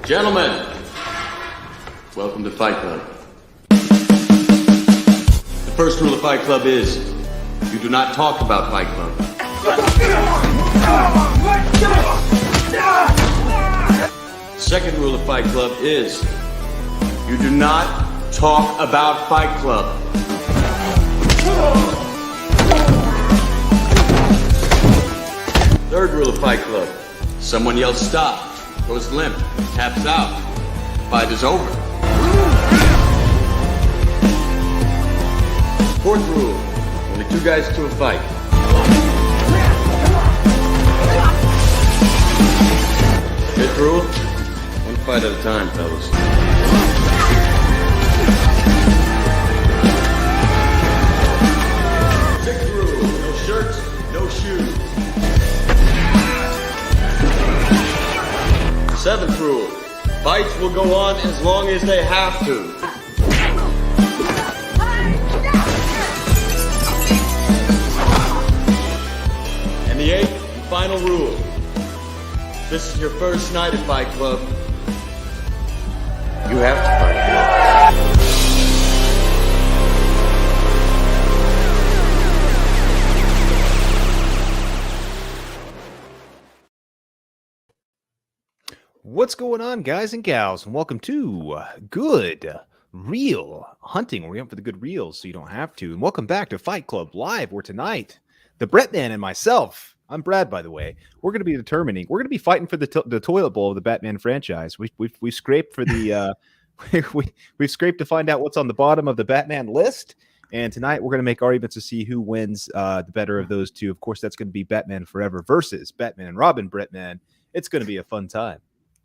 Gentlemen, welcome to Fight Club. The first rule of Fight Club is you do not talk about Fight Club. Second rule of Fight Club is you do not talk about Fight Club. Third rule of Fight Club, someone yells stop, goes limp, taps out, fight is over. Fourth rule, only two guys to a fight. Fifth rule, one fight at a time, fellas. Sixth rule, no shirts, no shoes. Seventh rule, fights will go on as long as they have to. And the eighth and final rule, if this is your first night at Fight Club, you have to fight. What's going on, guys and gals, and welcome to Good Real Hunting, where we hunt for the good reels so you don't have to. And welcome back to Fight Club Live, where tonight, the Brett Man and myself, I'm Brad, by the way, we're going to be fighting for the toilet bowl of the Batman franchise. We scraped for the we've scraped to find out what's on the bottom of the Batman list, and tonight we're going to make arguments to see who wins the better of those two. Of course, that's going to be Batman Forever versus Batman and Robin. Brett Man, it's going to be a fun time.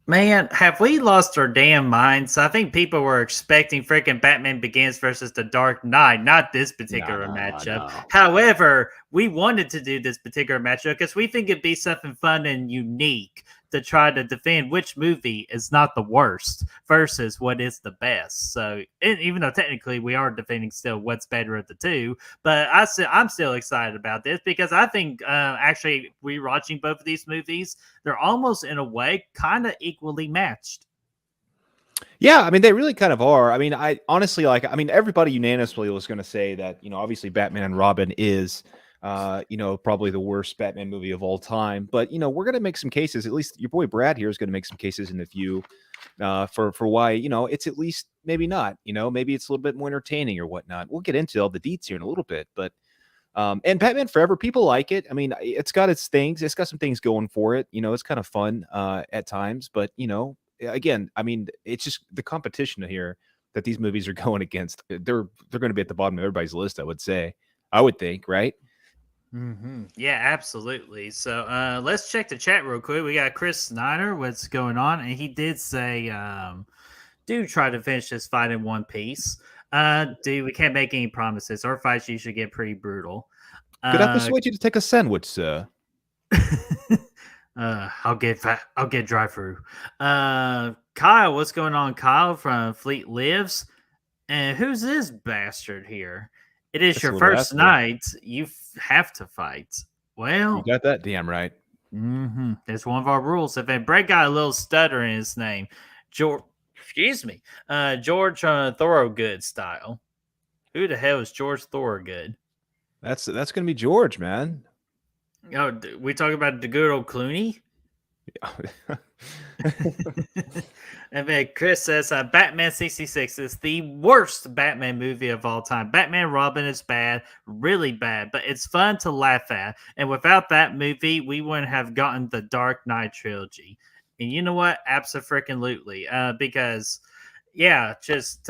Man, have we lost our damn minds? I think people were expecting freaking Batman Begins versus The Dark Knight, not this particular matchup. No. However, we wanted to do this particular matchup because we think it'd be something fun and unique to try to defend which movie is not the worst versus what is the best. So, even though technically we are defending still what's better of the two, but I'm still excited about this because I think actually rewatching both of these movies, they're almost in a way kind of equally matched. Yeah, I mean, they really kind of are. I mean, I honestly everybody unanimously was going to say that, obviously Batman and Robin is probably the worst Batman movie of all time. But, we're going to make some cases, at least your boy Brad here is going to make some cases in the few for why, it's at least maybe not, maybe it's a little bit more entertaining or whatnot. We'll get into all the deets here in a little bit, but and Batman Forever, people like it. I mean, it's got its things. It's got some things going for it. It's kind of fun at times, but, again, I mean, it's just the competition here that these movies are going against. They're going to be at the bottom of everybody's list, I would think, right? Mm-hmm. Yeah, absolutely. So let's check the chat real quick. We got Chris Snyder. What's going on? And he did say, do try to finish this fight in one piece. Dude, we can't make any promises. Our fights usually get pretty brutal. Could I persuade you to take a sandwich, sir? I'll get dry through. Kyle, what's going on? Kyle from Fleet Lives. And who's this bastard here? It is That's your first night. You have to fight. Well, you got that damn right. Mm-hmm. That's one of our rules. If Brett got a little stutter in his name, George Thorogood style. Who the hell is George Thorogood? That's going to be George, man. Oh, we talking about the good old Clooney? Yeah. And then Chris says Batman 66 is the worst Batman movie of all time. Batman Robin is bad, really bad, but it's fun to laugh at. And without that movie, we wouldn't have gotten the Dark Knight trilogy. And you know what? Absolutely. Because, yeah, just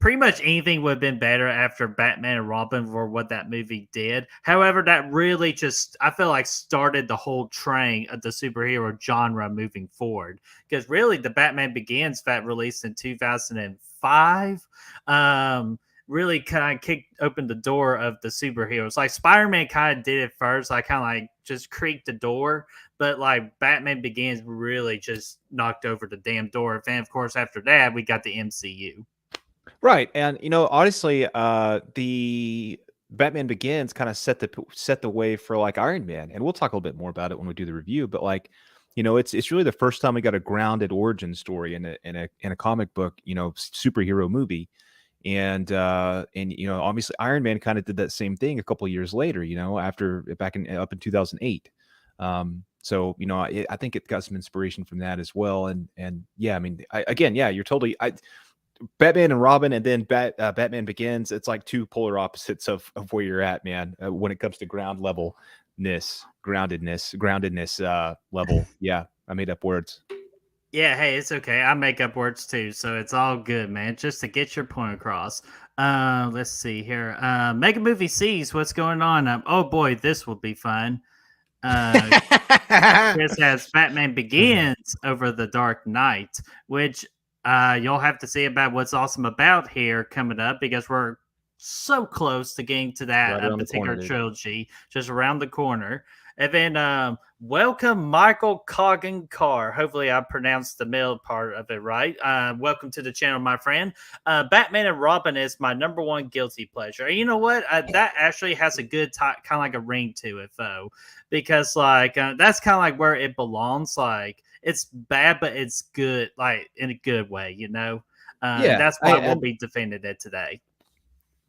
pretty much anything would have been better after Batman and Robin for what that movie did. However, that really just, I feel like, started the whole train of the superhero genre moving forward. Because really, the Batman Begins that released in 2005 really kind of opened the door of the superheroes. Like Spider-Man kind of did it first, like kind of like just creaked the door. But like Batman Begins really just knocked over the damn door. And of course, after that, we got the MCU. Right. And, honestly, the Batman Begins kind of set the way for like Iron Man. And we'll talk a little bit more about it when we do the review. But like, it's really the first time we got a grounded origin story in a comic book, superhero movie. And obviously Iron Man kind of did that same thing a couple of years later, after back in up in 2008. So I think it got some inspiration from that as well. And yeah, I mean, you're totally Batman and Robin, and then Batman Begins. It's like two polar opposites of where you're at, man, when it comes to groundedness level. Yeah, I made up words. Yeah, hey, it's okay. I make up words too, so it's all good, man. Just to get your point across. Let's see here. Mega Movie C's, what's going on? Oh boy, this will be fun. Chris has Batman Begins over The Dark Knight, which you'll have to see about what's awesome about here coming up, because we're so close to getting to that Right around the particular corner, dude. trilogy, just around the corner. And then welcome Michael Coggin Carr. Hopefully I pronounced the middle part of it right. Welcome to the channel, my friend. Batman and Robin is my number one guilty pleasure. And you know what? That actually has a good kind of like a ring to it, though, because like that's kind of like where it belongs. Like it's bad, but it's good, like in a good way, Yeah, that's why we'll be defending it today.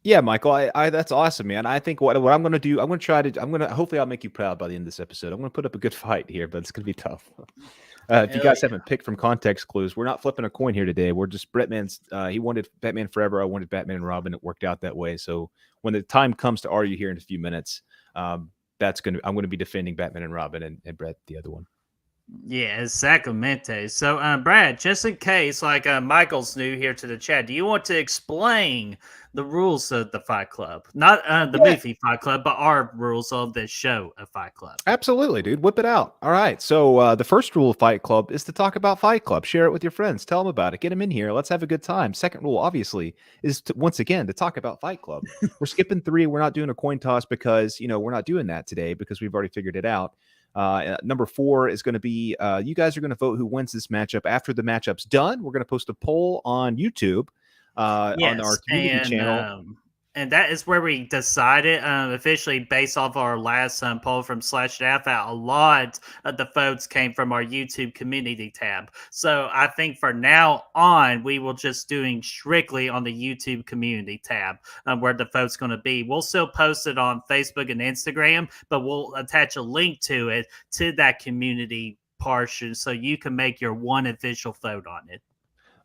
Yeah, Michael, I that's awesome, man. I think what I'm going to do, hopefully I'll make you proud by the end of this episode. I'm going to put up a good fight here, but it's going to be tough. If you guys haven't picked from context clues, we're not flipping a coin here today. We're just he wanted Batman Forever. I wanted Batman and Robin. It worked out that way. So when the time comes to argue here in a few minutes, I'm going to be defending Batman and Robin, and Brett the other one. Yeah, exactamente. So, Brad, just in case, like Michael's new here to the chat, do you want to explain the rules of the Fight Club? Not the movie Fight Club, but our rules of this show of Fight Club. Absolutely, dude. Whip it out. All right. So the first rule of Fight Club is to talk about Fight Club. Share it with your friends. Tell them about it. Get them in here. Let's have a good time. Second rule, obviously, is once again to talk about Fight Club. We're skipping 3. We're not doing a coin toss because we're not doing that today because we've already figured it out. Number 4 is going to be you guys are going to vote who wins this matchup. After the matchup's done, we're going to post a poll on YouTube on our community channel. And that is where we decided officially based off our last poll from Slash That a lot of the votes came from our YouTube community tab. So I think for now on, we will just doing strictly on the YouTube community tab where the vote's going to be. We'll still post it on Facebook and Instagram, but we'll attach a link to it to that community portion so you can make your one official vote on it.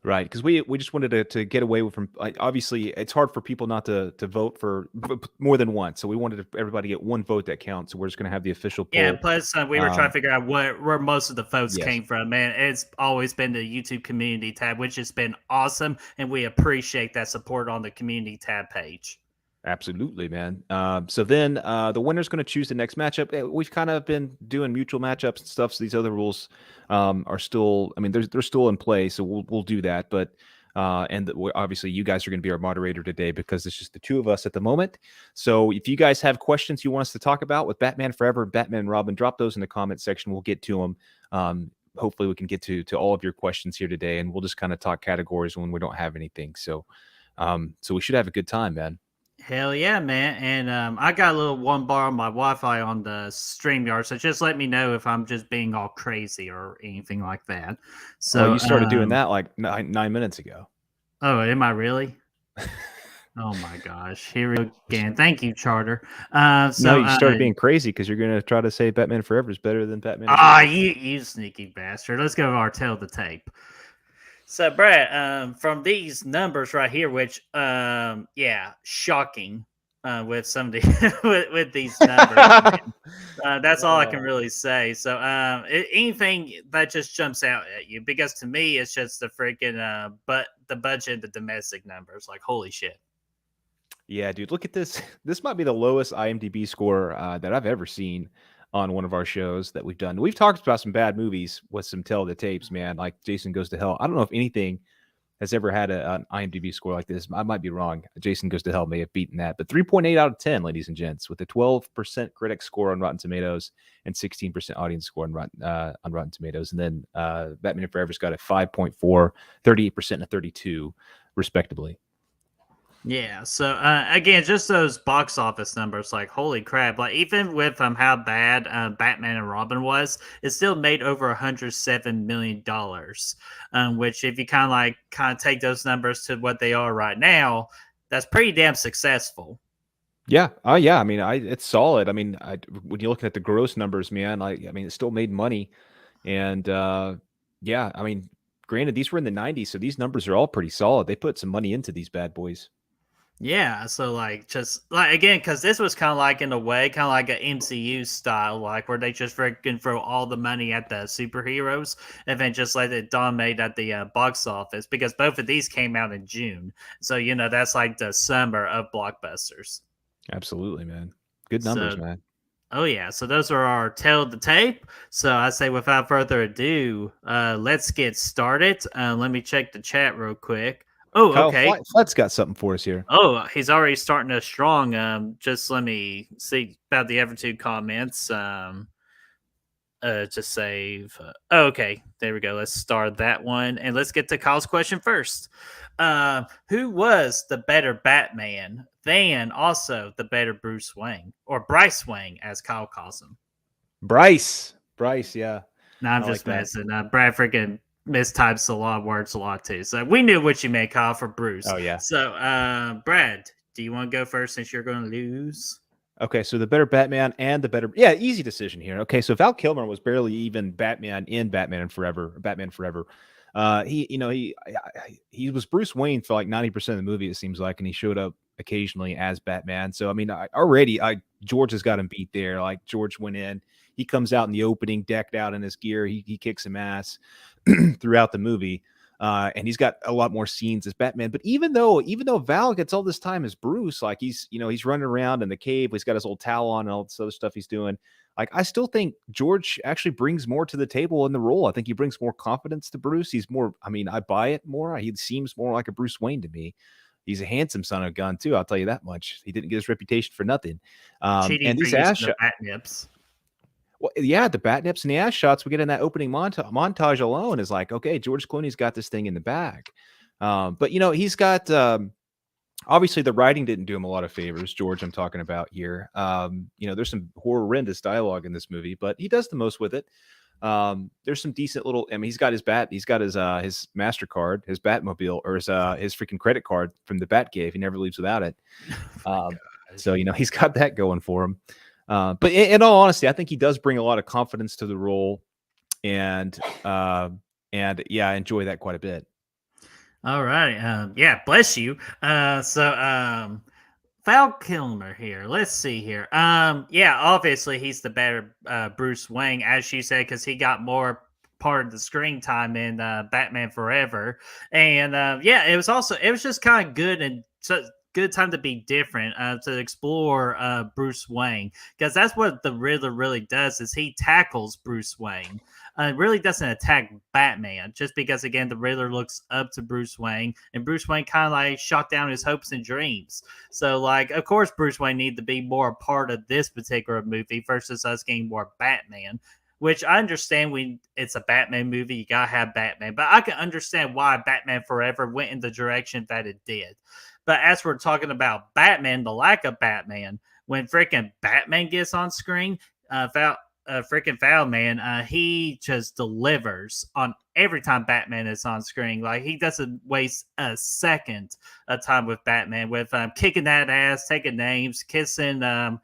Right, because we just wanted to get away from obviously it's hard for people not to vote for more than one, so we wanted everybody to get one vote that counts. So we're just going to have the official poll. Yeah, plus we were trying to figure out where most of the votes came from, man. It's always been the YouTube community tab, which has been awesome, and we appreciate that support on the community tab page. Absolutely, man. So then the winner's going to choose the next matchup. We've kind of been doing mutual matchups and stuff, so these other rules are still, I mean, they're still in play, so we'll do that. But obviously you guys are going to be our moderator today because it's just the two of us at the moment. So if you guys have questions you want us to talk about with Batman Forever, Batman and Robin, drop those in the comment section. We'll get to them. Hopefully we can get to all of your questions here today, and we'll just kind of talk categories when we don't have anything. So we should have a good time, man. Hell yeah, man. And I got a little one bar on my Wi-Fi on the StreamYard, so just let me know if I'm just being all crazy or anything like that. So you started doing that like 9 minutes ago. Oh, am I really? Oh my gosh. Here we go again. Thank you, Charter. No, you started being crazy because you're going to try to say Batman Forever is better than Batman. You sneaky bastard. Let's go to our tail of the tape. So, Brad, from these numbers right here, which, shocking with some of the, with these numbers. That's all I can really say. So, anything that just jumps out at you, because to me, it's just the freaking, but the budget, the domestic numbers, like, holy shit. Yeah, dude, look at this. This might be the lowest IMDb score that I've ever seen on one of our shows that we've done. We've talked about some bad movies with some tell the tapes, man, like Jason Goes to Hell. I don't know if anything has ever had an IMDb score like this. I might be wrong. Jason Goes to Hell may have beaten that, but 3.8 out of 10, ladies and gents, with a 12% critic score on Rotten Tomatoes and 16% audience score on Rotten Tomatoes. And then Batman Forever's got a 5.4, 38%, and a 32, respectively. Yeah, so again, just those box office numbers, like holy crap! Like even with how bad Batman and Robin was, it still made over $107 million. Which, if you kind of take those numbers to what they are right now, that's pretty damn successful. Yeah. Oh, yeah. I mean, it's solid. I mean, when you're looking at the gross numbers, man, I mean, it still made money, and yeah, I mean, granted, these were in the '90s, so these numbers are all pretty solid. They put some money into these bad boys. Yeah, so like just like again, because this was kind of like in a way, kind of like an MCU style, like where they just freaking throw all the money at the superheroes and then just let it dominate at the box office. Because both of these came out in June, so that's like the summer of blockbusters. Absolutely, man. Good numbers, So man. oh yeah, so those are our tail of the tape. So I say without further ado, let's get started. Let me check the chat real quick. Oh, Kyle okay. Flett's got something for us here. Oh, he's already starting us strong. Just let me see about the other two comments. To save. Okay, there we go. Let's start that one, and let's get to Kyle's question first. Who was the better Batman than also the better Bruce Wayne or Bryce Wayne, as Kyle calls him? Bryce, yeah. No, I'm I like just that. messing. Brad freaking mistypes a lot of words a lot too. So we knew what you meant, Kyle, for Bruce. Oh, yeah. So, Brad, do you want to go first since you're going to lose? Okay, so the better Batman and the better, yeah, easy decision here. Okay, so Val Kilmer was barely even Batman in Batman Forever. He was Bruce Wayne for like 90% of the movie, it seems like, and he showed up occasionally as Batman. So I mean, George has got him beat there. Like George went in, he comes out in the opening, decked out in his gear. He kicks some ass throughout the movie. And he's got a lot more scenes as Batman. But even though Val gets all this time as Bruce, like he's running around in the cave, he's got his old towel on and all this other stuff he's doing. Like I still think George actually brings more to the table in the role. I think he brings more confidence to Bruce. He's more, I mean, I buy it more. He seems more like a Bruce Wayne to me. He's a handsome son of a gun too. I'll tell you that much. He didn't get his reputation for nothing. Cheating And for these using ass the bat nips. well, yeah, the bat nips and the ass shots we get in that opening montage alone is like, okay, George Clooney's got this thing in the bag. But he's got obviously the writing didn't do him a lot of favors. George, I'm talking about here. There's some horrendous dialogue in this movie, but he does the most with it. There's some decent little. I mean, he's got his MasterCard, his Batmobile, or his freaking credit card from the Batcave. He never leaves without it. So he's got that going for him. But in all honesty, I think he does bring a lot of confidence to the role, and yeah, I enjoy that quite a bit. All right. Yeah, bless you. Val Kilmer here. Let's see here. Yeah, obviously he's the better Bruce Wayne, as you said, because he got more part of the screen time in Batman Forever, and yeah, it was just kind of good and so good time to be different, to explore Bruce Wayne, because that's what the Riddler really does is he tackles Bruce Wayne. Really doesn't attack Batman, just because again the Riddler looks up to Bruce Wayne, and Bruce Wayne kind of like shot down his hopes and dreams. So like, of course, Bruce Wayne needed to be more a part of this particular movie versus us getting more Batman. Which I understand when it's a Batman movie, you gotta have Batman, but I can understand why Batman Forever went in the direction that it did. But as we're talking about Batman, the lack of Batman, when freaking Batman gets on screen, freaking Foul Man, he just delivers on every time Batman is on screen. Like he doesn't waste a second of time with Batman, with kicking that ass, taking names, kissing the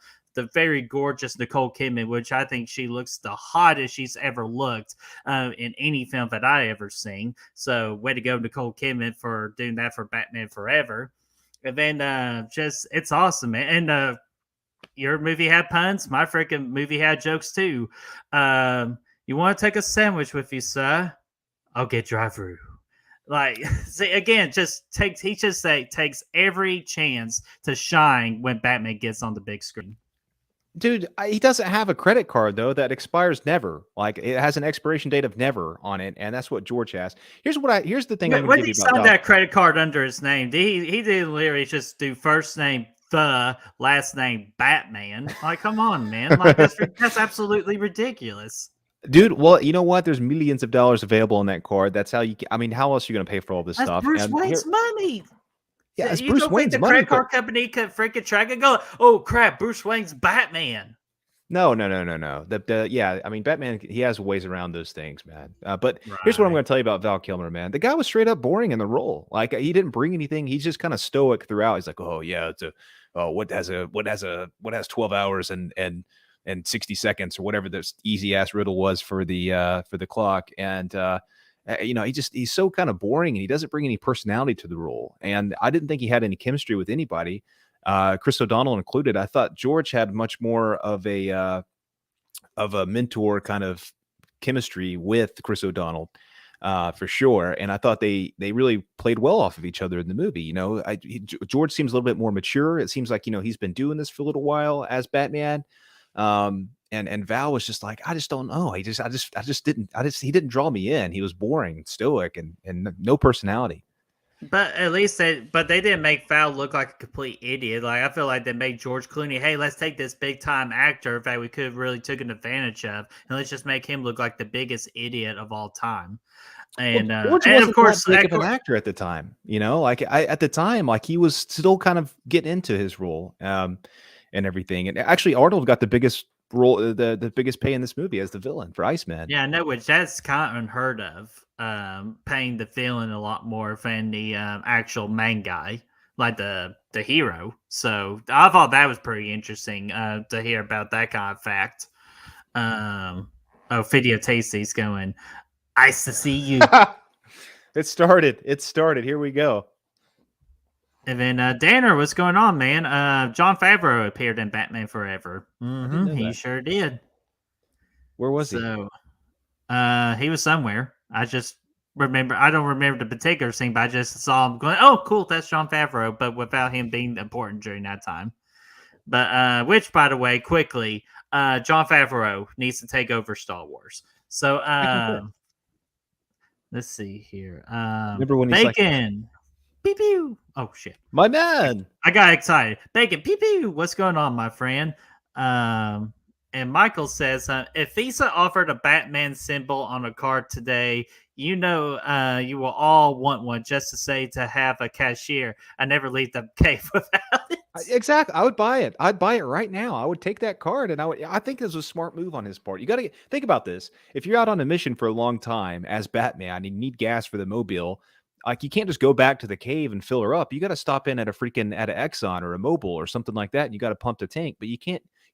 very gorgeous Nicole Kidman, which I think she looks the hottest she's ever looked in any film that I ever seen. So way to go, Nicole Kidman, for doing that for Batman Forever. And then just it's awesome, man. And your movie had puns. My freaking movie had jokes too. You want to take a sandwich with you, sir? I'll get drive-through. Like, see, again, he just takes every chance to shine when Batman gets on the big screen. Dude, he doesn't have a credit card though that expires never. Like it has an expiration date of never on it, and that's what George has. Here's the thing I'm going to give you about sign that credit card under his name? He didn't literally just do first name the last name Batman. Like, come on, man! Like that's absolutely ridiculous. Dude, well, you know what? There's millions of dollars available on that card. That's how I mean, how else are you going to pay for all this That's stuff? Bruce Wayne's money. Yeah, it's You Bruce don't think Wayne's the money, credit but card company could freaking track and go, oh crap, Bruce Wayne's Batman? no. Yeah, I mean, Batman, he has ways around those things, man. But here's what I'm Right. going to tell you about Val Kilmer, man. The guy was straight up boring in the role. Like, he didn't bring anything. He's just kind of stoic throughout. He's like, oh yeah, what has 12 hours and 60 seconds or whatever this easy ass riddle was for the clock. And he's so kind of boring, and he doesn't bring any personality to the role. And I didn't think he had any chemistry with anybody, Chris O'Donnell included. I thought George had much more of a mentor kind of chemistry with Chris O'Donnell, for sure. And I thought they really played well off of each other in the movie. George seems a little bit more mature. It seems like he's been doing this for a little while as Batman. And Val was just like, I just don't know. He didn't draw me in. He was boring, stoic, and no personality. But at least they didn't make Val look like a complete idiot. Like I feel like they made George Clooney, hey, let's take this big time actor that we could have really taken advantage of, and let's just make him look like the biggest idiot of all time. And George and wasn't of course, that big of an actor at the time. At the time, like he was still kind of getting into his role, and everything. And actually, Arnold got the biggest role, the biggest pay in this movie as the villain for Iceman. yeah, no, which that's kind of unheard of. Paying the villain a lot more than the actual main guy, like the hero. So I thought that was pretty interesting to hear about that kind of fact. Video Tasty's going, "Nice to see you." It started. Here we go. And then Danner, what's going on, man? Jon Favreau appeared in Batman Forever. He sure did. Where was he? So, he was somewhere. I don't remember the particular scene, but I just saw him going, oh, cool, that's Jon Favreau, but without him being important during that time. But, which, by the way, quickly, Jon Favreau needs to take over Star Wars. So, let's see here. Remember when he's Bacon. Pew pew. Oh, shit. My man. I got excited. Bacon. Pew pew. What's going on, my friend? And Michael says, if Visa offered a Batman symbol on a card today, you will all want one just to say to have a cashier. I never leave the cave without it. Exactly. I would buy it. I'd buy it right now. I would take that card, and I think this was a smart move on his part. You got to think about this. If you're out on a mission for a long time as Batman and you need gas for the mobile, like you can't just go back to the cave and fill her up. You got to stop in at an Exxon or a Mobil or something like that, and you got to pump the tank. But you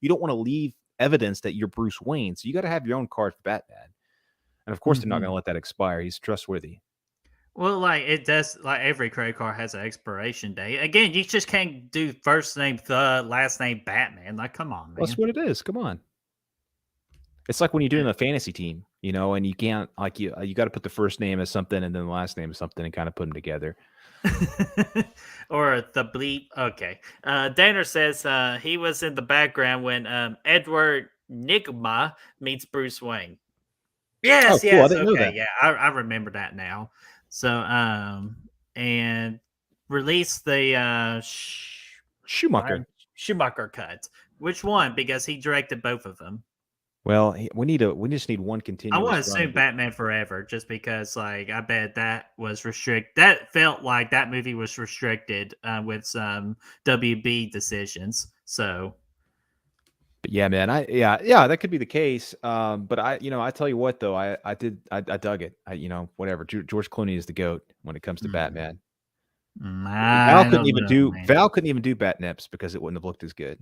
don't want to leave evidence that you're Bruce Wayne, so you got to have your own card for Batman. And of course, they're not going to let that expire. He's trustworthy. Well, like it does, like every credit card has an expiration date. Again, you just can't do first name Thug, last name Batman. Like, come on, man. That's what it is. Come on. It's like when you're doing a fantasy team, and you can't you got to put the first name as something and then the last name as something and kind of put them together. Or the bleep. Okay. Danner says he was in the background when Edward Nygma meets Bruce Wayne. Yes, cool. yes. I didn't know Okay, that. yeah, I remember that now. So, and release the Schumacher cut. Which one? Because he directed both of them. Well, we just need one continuous. I want to assume Batman Forever, just because, like, I bet that was restricted. That felt like that movie was restricted with some WB decisions. So, but yeah, man, that could be the case. But I tell you what, though, I dug it. Whatever. George Clooney is the GOAT when it comes to Batman. Val couldn't even do Bat Nips because it wouldn't have looked as good.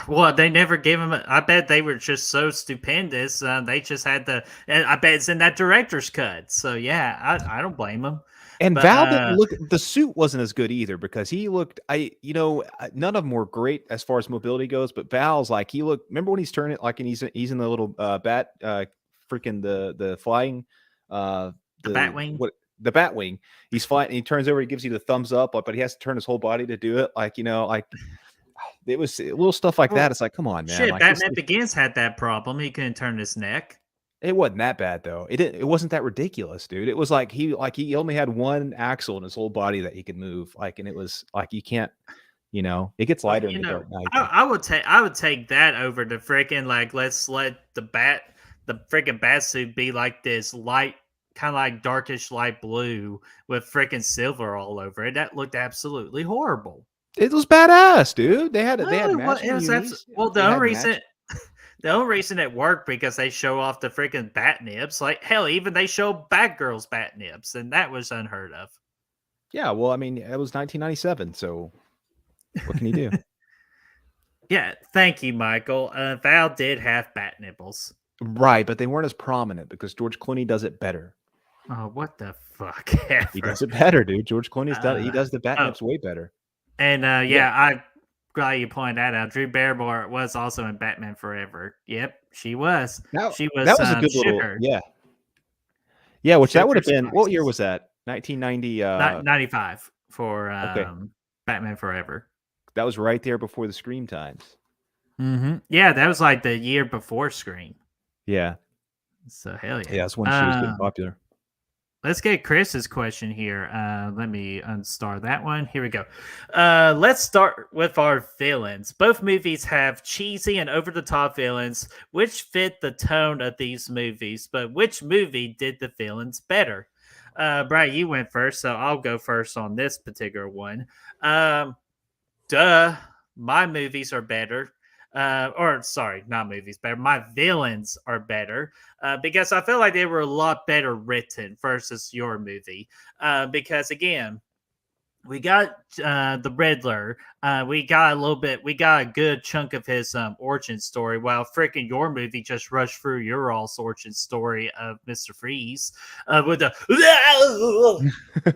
Well, they never gave him. I bet they were just so stupendous. They just had I bet it's in that director's cut. So yeah, I don't blame them. And Val didn't look. The suit wasn't as good either because he looked. None of them were great as far as mobility goes. But Val's like he looked. Remember when he's turning like and he's in the little bat, freaking the flying, the Batwing. The Batwing. He's flying. And he turns over. He gives you the thumbs up, but he has to turn his whole body to do it. It was little stuff like that. It's like, come on, man. Shit, like, Batman Begins had that problem. He couldn't turn his neck. It wasn't that bad though. It wasn't that ridiculous, dude. It was like he only had one axle in his whole body that he could move. And it was like you can't, it gets lighter in the dark night. I would take that over the freaking let's let the freaking bat suit be like this light kind of like darkish light blue with freaking silver all over it. That looked absolutely horrible. It was badass, dude. They had No, matching it was unis. well, They had match. the only reason it worked because they show off the freaking bat nibs. Like hell, even they show Batgirl's bat nibs, and that was unheard of. Yeah, well, I mean, it was 1997, so what can you do? Yeah, thank you, Michael. Val did have bat nibbles. Right, but they weren't as prominent because George Clooney does it better. Oh, what the fuck? He does it better, dude. George Clooney's done. He does the bat oh. nips way better. And yeah, I'm glad you pointed that out. Drew Barrymore was also in Batman Forever. Yep, she was. She was. That was a good Sugar. little. Yeah. Yeah, which that would have been. Spices. What year was that? 1990. 95 for Okay. Batman Forever. That was right there before the Scream times. Mm-hmm. Yeah, that was like the year before Scream. Yeah. So hell yeah. Yeah, that's when she was getting popular. Let's get Chris's question here. Let me unstar that one. Here we go. Let's start with our villains. Both movies have cheesy and over-the-top villains, which fit the tone of these movies. But which movie did the villains better? Brian, you went first, so I'll go first on this particular one. Duh, my movies are better. Or sorry, not movies better. My villains are better because I feel like they were a lot better written versus your movie. Because again, we got the Riddler. We got a good chunk of his origin story, while freaking your movie just rushed through your all's origin story of Mr. Freeze with the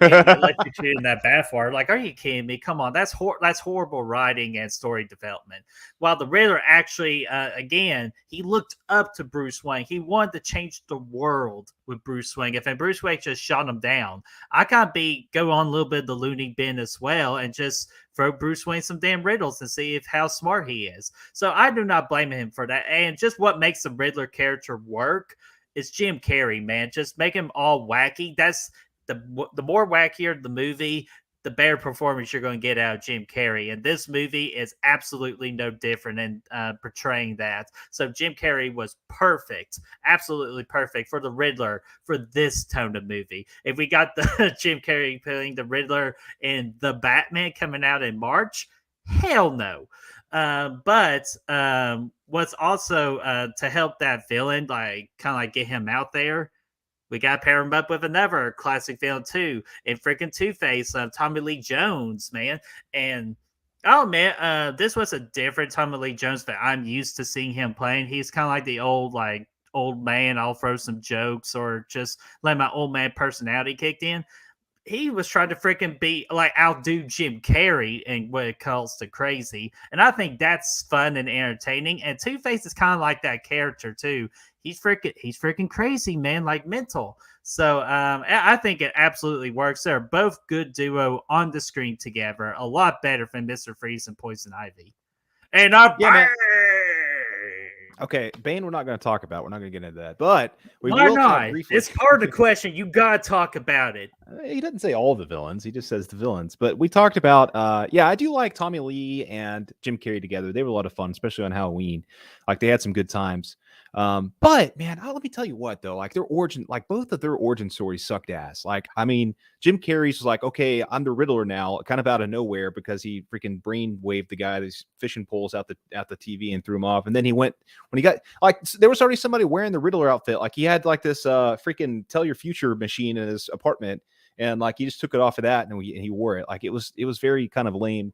electrocuting that bathwater. Like, are you kidding me? Come on, that's horrible writing and story development. While the Riddler actually, again, he looked up to Bruce Wayne. He wanted to change the world with Bruce Wayne. If Bruce Wayne just shot him down, I can't go on a little bit of the loony bin as well and just throw Bruce Wayne some damn riddles and see how smart he is. So I do not blame him for that. And just what makes the Riddler character work is Jim Carrey, man. Just make him all wacky. That's the more wackier the movie, the better performance you're going to get out of Jim Carrey. And this movie is absolutely no different in portraying that. So Jim Carrey was perfect, absolutely perfect for the Riddler for this tone of movie. If we got the Jim Carrey playing the Riddler in The Batman coming out in March, hell no. But what's also to help that villain, like kind of like get him out there, we got to pair him up with another classic villain too, and freaking Two-Face, Tommy Lee Jones, man. And oh man, this was a different Tommy Lee Jones that I'm used to seeing him playing. He's kind of like the old man. I'll throw some jokes or just let my old man personality kicked in. He was trying to freaking be like outdo Jim Carrey and what it calls the crazy. And I think that's fun and entertaining. And Two-Face is kind of like that character too. He's freaking crazy, man, like mental. So I think it absolutely works. They're both good duo on the screen together. A lot better than Mr. Freeze and Poison Ivy. And okay, Bane, we're not going to talk about. We're not going to get into that, but we why will not? talk briefly. It's part of the question. You got to talk about it. He doesn't say all the villains. He just says the villains. But we talked about, yeah, I do like Tommy Lee and Jim Carrey together. They were a lot of fun, especially on Halloween. Like they had some good times. But man, let me tell you what though, like both of their origin stories sucked ass. Like, I mean, Jim Carrey's was like, okay, I'm the Riddler now, kind of out of nowhere because he freaking brain waved the guy these fishing poles out the TV and threw him off. And then when he got like, there was already somebody wearing the Riddler outfit. Like he had like this freaking tell your future machine in his apartment, and like he just took it off of that and he wore it. Like it was very kind of lame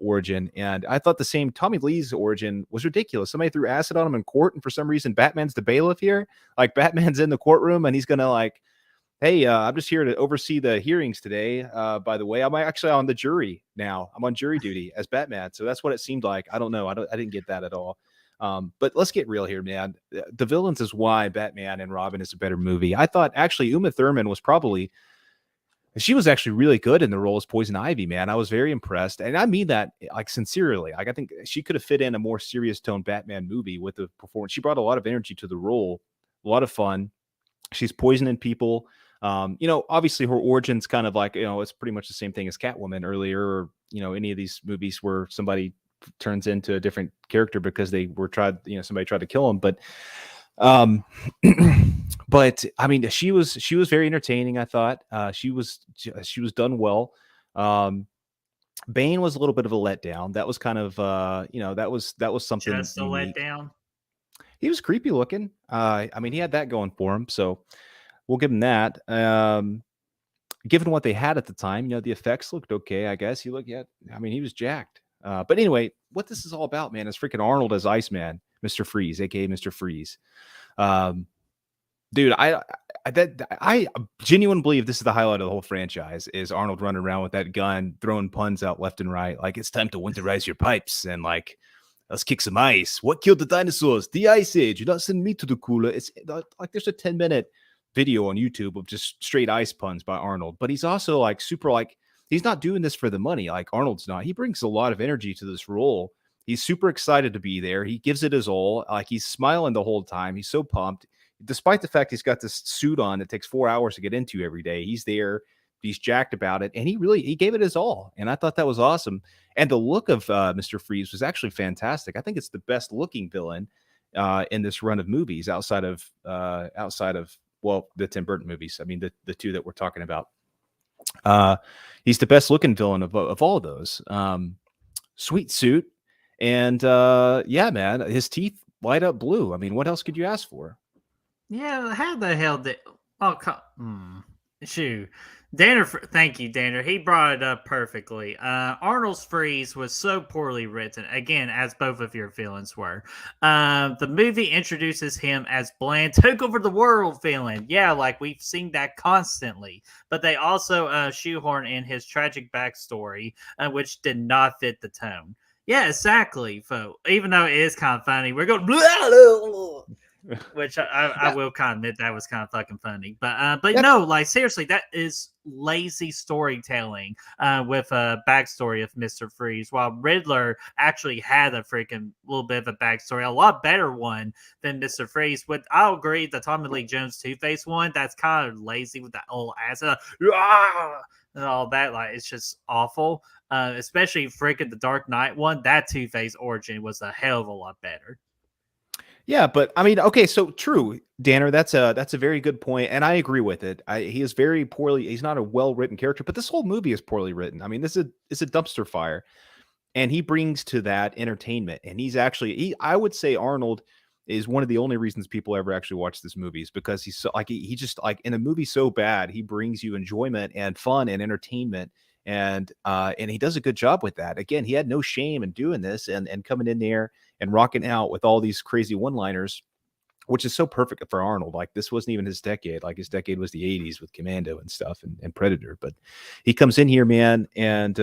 origin. And I thought the same Tommy Lee's origin was ridiculous. Somebody threw acid on him in court, and for some reason Batman's the bailiff here. Like Batman's in the courtroom and he's gonna like, hey, I'm just here to oversee the hearings today. By the way, I'm actually on the jury now. I'm on jury duty as Batman. So that's what it seemed like. I don't know. I didn't get that at all. But let's get real here, man. The villains is why Batman and Robin is a better movie. I thought actually Uma Thurman she was actually really good in the role as Poison Ivy, man. I was very impressed. And I mean that like sincerely. Like I think she could have fit in a more serious tone Batman movie with the performance. She brought a lot of energy to the role, a lot of fun. She's poisoning people. Obviously her origin's kind of like, it's pretty much the same thing as Catwoman earlier, or, any of these movies where somebody turns into a different character because somebody tried to kill him. But But I mean, she was very entertaining. I thought she was done well. Um, Bane was a little bit of a letdown. That was kind of that was something Just a unique. letdown. He was creepy looking. I mean, he had that going for him, so we'll give him that. Given what they had at the time, the effects looked okay. I guess I mean, he was jacked. But anyway, what this is all about, man, is freaking Arnold as Iceman, Mr. Freeze, aka Mr. Freeze. Um, Dude, I genuinely believe this is the highlight of the whole franchise is Arnold running around with that gun, throwing puns out left and right. Like, it's time to winterize your pipes and like, let's kick some ice. What killed the dinosaurs? The Ice Age. You're not sending me to the cooler. It's like there's a 10-minute video on YouTube of just straight ice puns by Arnold. But he's also like super like, he's not doing this for the money. Like Arnold's not. He brings a lot of energy to this role. He's super excited to be there. He gives it his all. Like he's smiling the whole time. He's so pumped. Despite the fact he's got this suit on that takes 4 hours to get into every day, he's there. He's jacked about it, and he gave it his all. And I thought that was awesome. And the look of Mr. Freeze was actually fantastic. I think it's the best looking villain in this run of movies outside of well, the Tim Burton movies. I mean, the two that we're talking about. He's the best looking villain of all of those. Sweet suit, and yeah, man, his teeth light up blue. I mean, what else could you ask for? Yeah, how the hell did? Oh, shoot, Danner. Thank you, Danner. He brought it up perfectly. Arnold's freeze was so poorly written. Again, as both of your villains were. The movie introduces him as bland, took over the world villain. Yeah, like we've seen that constantly. But they also shoehorn in his tragic backstory, which did not fit the tone. Yeah, exactly. Folks. Even though it is kind of funny, we're going. Blah, blah, blah. Which I will kind of admit that was kind of fucking funny, but no, like seriously, that is lazy storytelling with a backstory of Mr. Freeze. While Riddler actually had a freaking little bit of a backstory, a lot better one than Mr. Freeze. But I'll agree, the Tommy Lee Jones Two-Face one, that's kind of lazy with that old ass and all that. Like it's just awful. Especially freaking the Dark Knight one. That Two-Face origin was a hell of a lot better. Yeah, but I mean, okay, so true, Danner. That's a very good point, and I agree with it. He is very poorly. He's not a well written character, but this whole movie is poorly written. I mean, this is a dumpster fire, and he brings to that entertainment. And he's actually, I would say, Arnold is one of the only reasons people ever actually watch this movie is because he's so like he just like in a movie so bad, he brings you enjoyment and fun and entertainment. And he does a good job with that. Again, he had no shame in doing this and coming in there and rocking out with all these crazy one-liners, which is so perfect for Arnold. Like this wasn't even his decade. Like his decade was the 80s with Commando and stuff and Predator. But he comes in here, man, and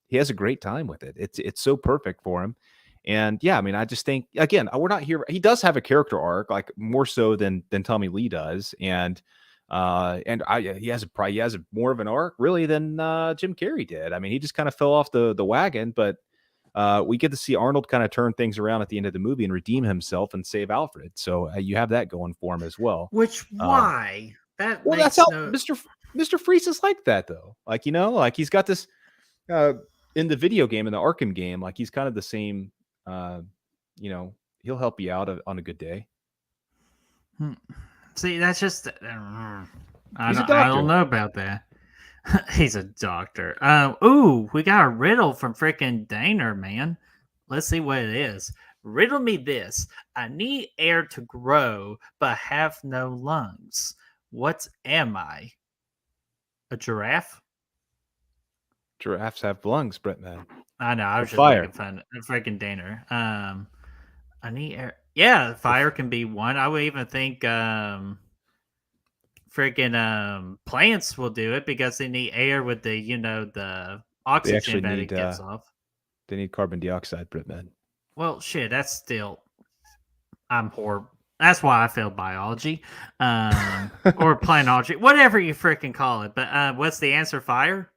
he has a great time with it. It's so perfect for him. And yeah, I mean, I just think again, we're not here. He does have a character arc, like more so than Tommy Lee does, and he has more of an arc really than Jim Carrey did. I mean, he just kind of fell off the wagon, but we get to see Arnold kind of turn things around at the end of the movie and redeem himself and save Alfred. So you have that going for him as well. Which why that? Well, makes that's how Mr. Freeze is like that though. Like like he's got this in the video game, in the Arkham game, like he's kind of the same. He'll help you out on a good day. See, that's just I don't know about that. He's a doctor. Ooh, we got a riddle from freaking Danner, man. Let's see what it is. Riddle me this. I need air to grow, but have no lungs. What am I? A giraffe? Giraffes have lungs, Brett, man. I know. I was just fire. making fun of freaking Danner. I need air. Yeah, fire can be one. I would even think freaking plants will do it because they need air with the the oxygen that it gives off. They need carbon dioxide, Brett, man. Well, shit, that's still I'm horrible. That's why I failed biology, or planology, whatever you freaking call it. But what's the answer? Fire.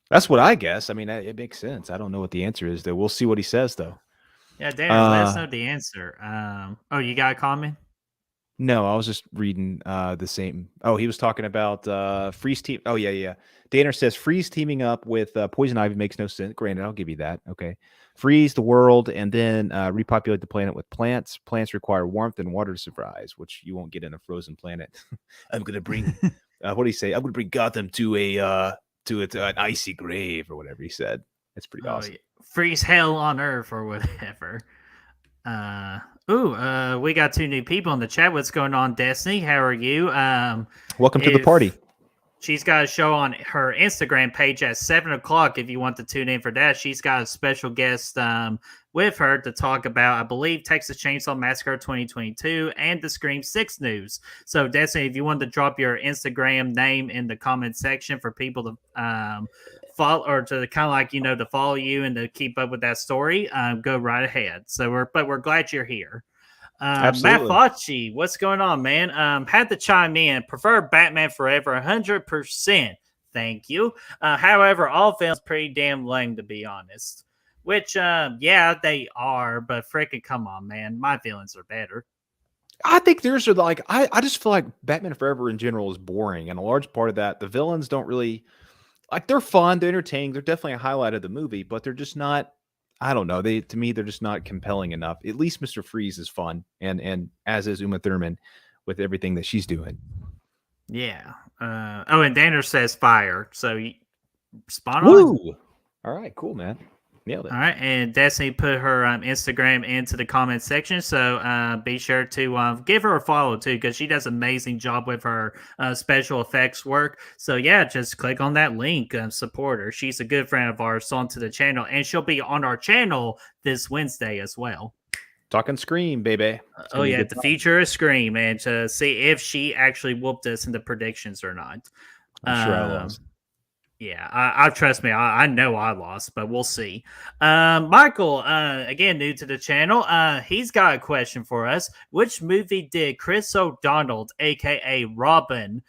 That's what I guess. I mean, it makes sense. I don't know what the answer is, though. We'll see what he says, though. Yeah, Danner, let us know the answer. Oh, you got a comment? No, I was just reading the same. Oh, he was talking about Freeze team. Oh, yeah, yeah. Danner says Freeze teaming up with Poison Ivy makes no sense. Granted, I'll give you that. Okay. Freeze the world and then repopulate the planet with plants. Plants require warmth and water to survive, which you won't get in a frozen planet. I'm going to bring, what do you say? I'm going to bring Gotham to an icy grave or whatever he said. That's pretty Oh, awesome. yeah. Freeze hell on Earth or whatever. We got 2 new people in the chat. What's going on, Destiny? How are you? Welcome to the party. She's got a show on her Instagram page at 7:00. If you want to tune in for that, she's got a special guest with her to talk about, I believe, Texas Chainsaw Massacre 2022 and the Scream 6 news. So, Destiny, if you want to drop your Instagram name in the comment section for people to follow or to kind of like to follow you and to keep up with that story, go right ahead. So we're glad you're here. Matt Absolutely. Fauci, what's going on, man? Had to chime in. Prefer Batman Forever 100%. Thank you. However, all films pretty damn lame, to be honest. Which, yeah, they are, but freaking come on, man. My feelings are better. I think theirs are like I just feel like Batman Forever in general is boring, and a large part of that, the villains don't really like. They're fun, they're entertaining, they're definitely a highlight of the movie, but they're just not. I don't know. To me, they're just not compelling enough. At least Mr. Freeze is fun, and as is Uma Thurman with everything that she's doing. Yeah. And Danner says fire. So spot on. Woo! All right, cool, man. Nailed it. All right, and Destiny put her Instagram into the comment section, so be sure to give her a follow too, because she does an amazing job with her special effects work. So yeah, just click on that link, support her. She's a good friend of ours onto the channel, and she'll be on our channel this Wednesday as well. Talking Scream, baby. Oh yeah, the feature is Scream, and to see if she actually whooped us in the predictions or not. I'm sure I lost. Yeah, I trust me. I know I lost, but we'll see. Michael, again, new to the channel. He's got a question for us. Which movie did Chris O'Donnell, aka Robin,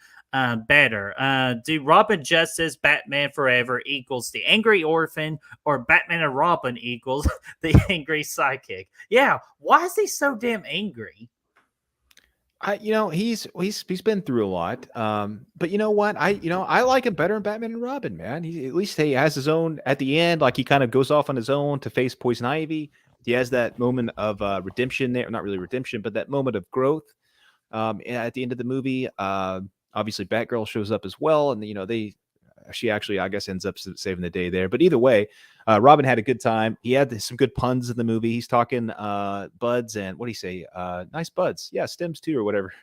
better? Do Robin Justice, Batman Forever equals the Angry Orphan, or Batman and Robin equals the Angry Psychic? Yeah, why is he so damn angry? He's been through a lot. But you know what? I like him better in Batman and Robin, man. At least he has his own at the end, like he kind of goes off on his own to face Poison Ivy. He has that moment of redemption there, not really redemption, but that moment of growth. At the end of the movie, obviously Batgirl shows up as well, and she actually, I guess, ends up saving the day there. But either way, Robin had a good time. He had some good puns in the movie. He's talking buds and what do you say? Nice buds. Yeah, stems too or whatever.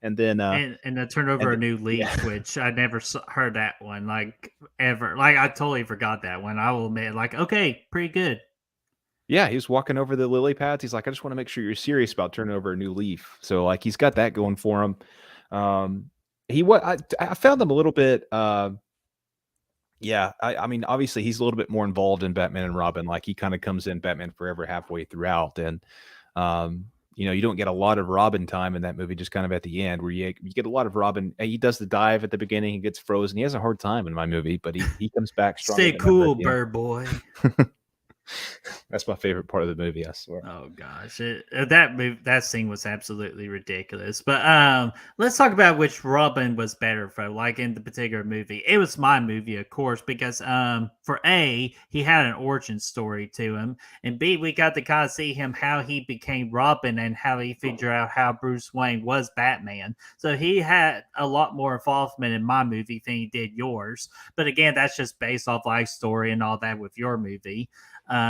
And then and the turn over a new leaf, yeah. Which I never heard that one like ever. Like I totally forgot that one. I will admit, like, okay, pretty good. Yeah, he was walking over the lily pads. He's like, I just want to make sure you're serious about turning over a new leaf. So like he's got that going for him. I found them a little bit yeah, I mean, obviously he's a little bit more involved in Batman and Robin. Like he kind of comes in Batman Forever halfway throughout, and you don't get a lot of Robin time in that movie. Just kind of at the end, where you get a lot of Robin. He does the dive at the beginning, he gets frozen. He has a hard time in my movie, but he comes back strong. Stay cool, bird boy. That's my favorite part of the movie, I swear. Oh gosh, that scene was absolutely ridiculous. But let's talk about which Robin was better for, like in the particular movie. It was my movie, of course, because for A, he had an origin story to him, and B, we got to kind of see him how he became Robin and how he figured out how Bruce Wayne was Batman. So he had a lot more involvement in my movie than he did yours. But again, that's just based off life story and all that with your movie.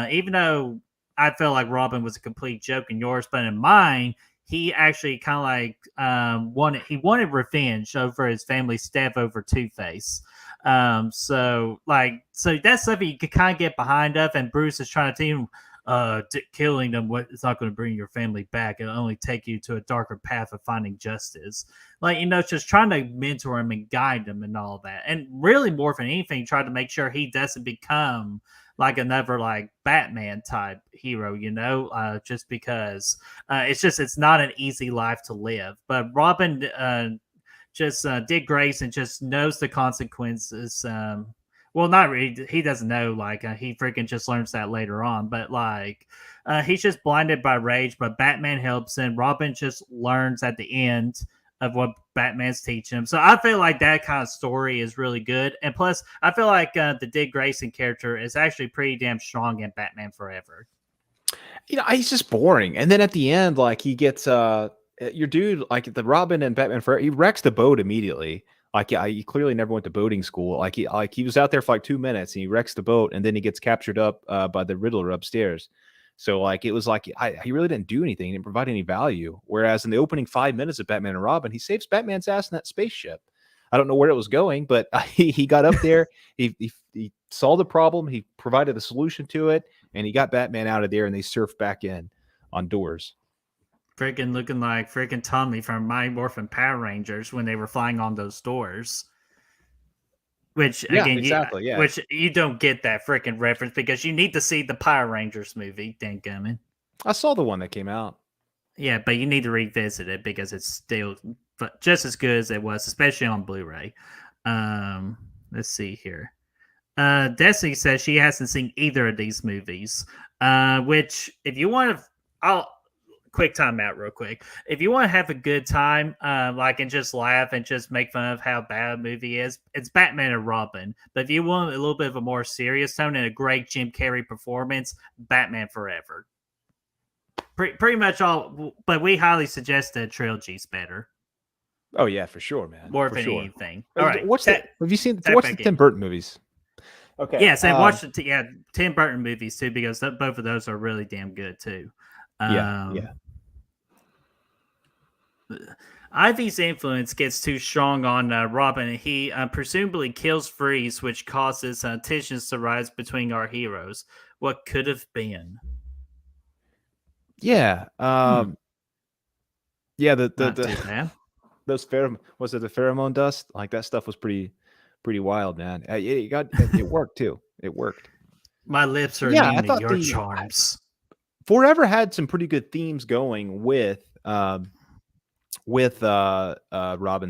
Even though I felt like Robin was a complete joke in yours, but in mine, he actually kind of like wanted revenge over his family's death over Two-Face. So that's something you could kind of get behind of, and Bruce is trying to tell him, killing them it's not going to bring your family back. It'll only take you to a darker path of finding justice. Just trying to mentor him and guide him and all that. And really more than anything, try to make sure he doesn't become like another like Batman type hero, just because it's not an easy life to live. But Robin just did grace and just knows the consequences well, not really. He doesn't know. Like he freaking just learns that later on. But like he's just blinded by rage. But Batman helps him. Robin just learns at the end of what Batman's teaching him. So I feel like that kind of story is really good. And plus, I feel like the Dick Grayson character is actually pretty damn strong in Batman Forever. He's just boring. And then at the end, like he gets your dude, like the Robin and Batman Forever, he wrecks the boat immediately. Like he clearly never went to boating school. Like he was out there for like 2 minutes and he wrecks the boat and then he gets captured up by the Riddler upstairs. So like it was like he really didn't do anything, he didn't provide any value. Whereas in the opening 5 minutes of Batman and Robin, he saves Batman's ass in that spaceship. I don't know where it was going, but he got up there, he solved the problem, he provided a solution to it, and he got Batman out of there, and they surfed back in on doors. Freaking looking like freaking Tommy from Mighty Morphin Power Rangers when they were flying on those doors. Which again, exactly, yeah. Which you don't get that freaking reference because you need to see the Power Rangers movie. Dangummit. I saw the one that came out. Yeah, but you need to revisit it because it's still just as good as it was, especially on Blu-ray. Let's see here. Destiny says she hasn't seen either of these movies. Which, if you want to, I'll quick time out real quick. If you want to have a good time, like and just laugh and just make fun of how bad a movie is, it's Batman and Robin. But if you want a little bit of a more serious tone and a great Jim Carrey performance, Batman Forever. Pretty much all, but we highly suggest the trilogy's better. Oh yeah, for sure, man. More for than sure. anything. All right. Have you seen the Tim Burton movies? Okay. Yes, and watch the Tim Burton movies too because both of those are really damn good too. Yeah. Ivy's influence gets too strong on Robin. He presumably kills Freeze, which causes tensions to rise between our heroes. What could have been? Yeah. Yeah. Those was it the pheromone dust? Like that stuff was pretty wild, man. It worked too. It worked. My lips are immune to your charms. Forever had some pretty good themes going with Robin's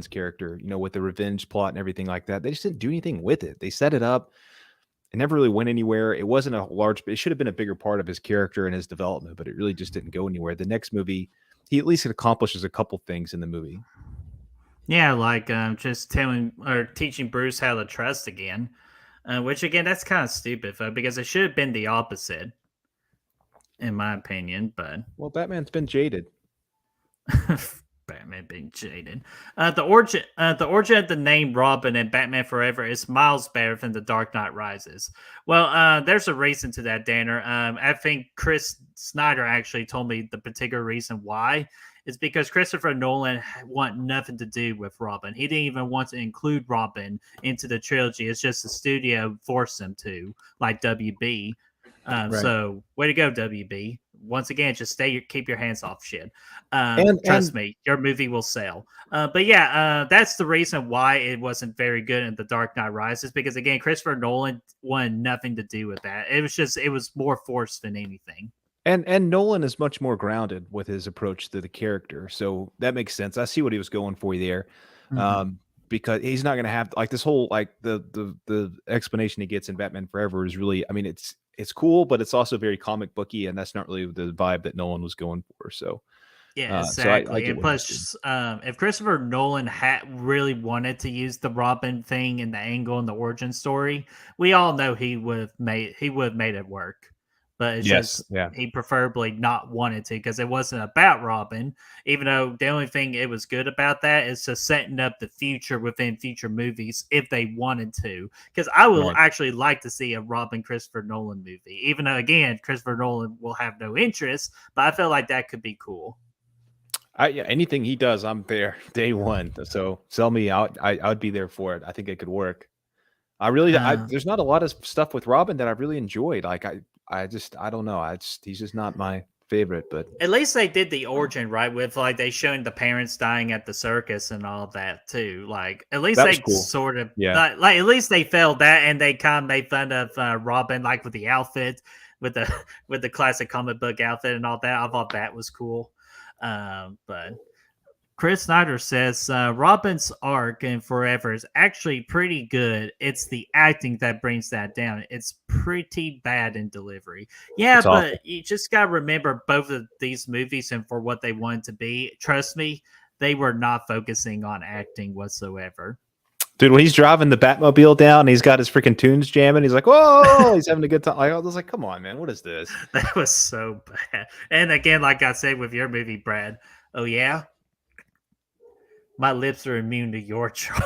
character, with the revenge plot and everything like that. They just didn't do anything with it. They set it up. It never really went anywhere. It wasn't it should have been a bigger part of his character and his development, but it really just didn't go anywhere. The next movie, he at least accomplishes a couple things in the movie. Yeah, like just telling or teaching Bruce how to trust again, which again, that's kind of stupid, because it should have been the opposite, in my opinion. But well, Batman's been jaded. Batman being jaded. The origin of the name Robin and Batman Forever is miles better than The Dark Knight Rises. Well, there's a reason to that, Danner. I think Chris Snyder actually told me the particular reason why. Is because Christopher Nolan want nothing to do with Robin. He didn't even want to include Robin into the trilogy. It's just the studio forced him to, like WB. Right. So, way to go, WB. Once again, just keep your hands off shit. Trust me, your movie will sell. But yeah, that's the reason why it wasn't very good in The Dark Knight Rises, because again, Christopher Nolan wanted nothing to do with that. It was more forced than anything. And Nolan is much more grounded with his approach to the character, so that makes sense. I see what he was going for there, because he's not going to have like this whole like the explanation he gets in Batman Forever is really, I mean, it's cool, but it's also very comic booky, and that's not really the vibe that Nolan was going for. So yeah, exactly. So and plus, if Christopher Nolan had really wanted to use the Robin thing and the angle and the origin story, we all know he would have made it work. But it's he preferably not wanted to, because it wasn't about Robin, even though the only thing it was good about that is just setting up the future within future movies if they wanted to. Because I would actually like to see a Robin Christopher Nolan movie, even though, again, Christopher Nolan will have no interest, but I feel like that could be cool. Anything he does, I'm there day one. So sell me out. I would be there for it. I think it could work. There's not a lot of stuff with Robin that I really enjoyed. Like I don't know. He's just not my favorite, but at least they did the origin right with like they showing the parents dying at the circus and all that too. Like at least they cool. Sort of like at least they felt that, and they kind of made fun of Robin like with the outfit, with the classic comic book outfit and all that. I thought that was cool. But Chris Snyder says Robin's arc in Forever is actually pretty good. It's the acting that brings that down. It's pretty bad in delivery. Yeah, It's awful. but you just got to remember both of these movies and for what they wanted to be. Trust me, they were not focusing on acting whatsoever. Dude, when he's driving the Batmobile down and he's got his freaking tunes jamming, he's like, whoa, he's having a good time. I was like, come on, man, what is this? That was so bad. And again, like I said with your movie, Brad, oh, yeah? My lips are immune to your charms.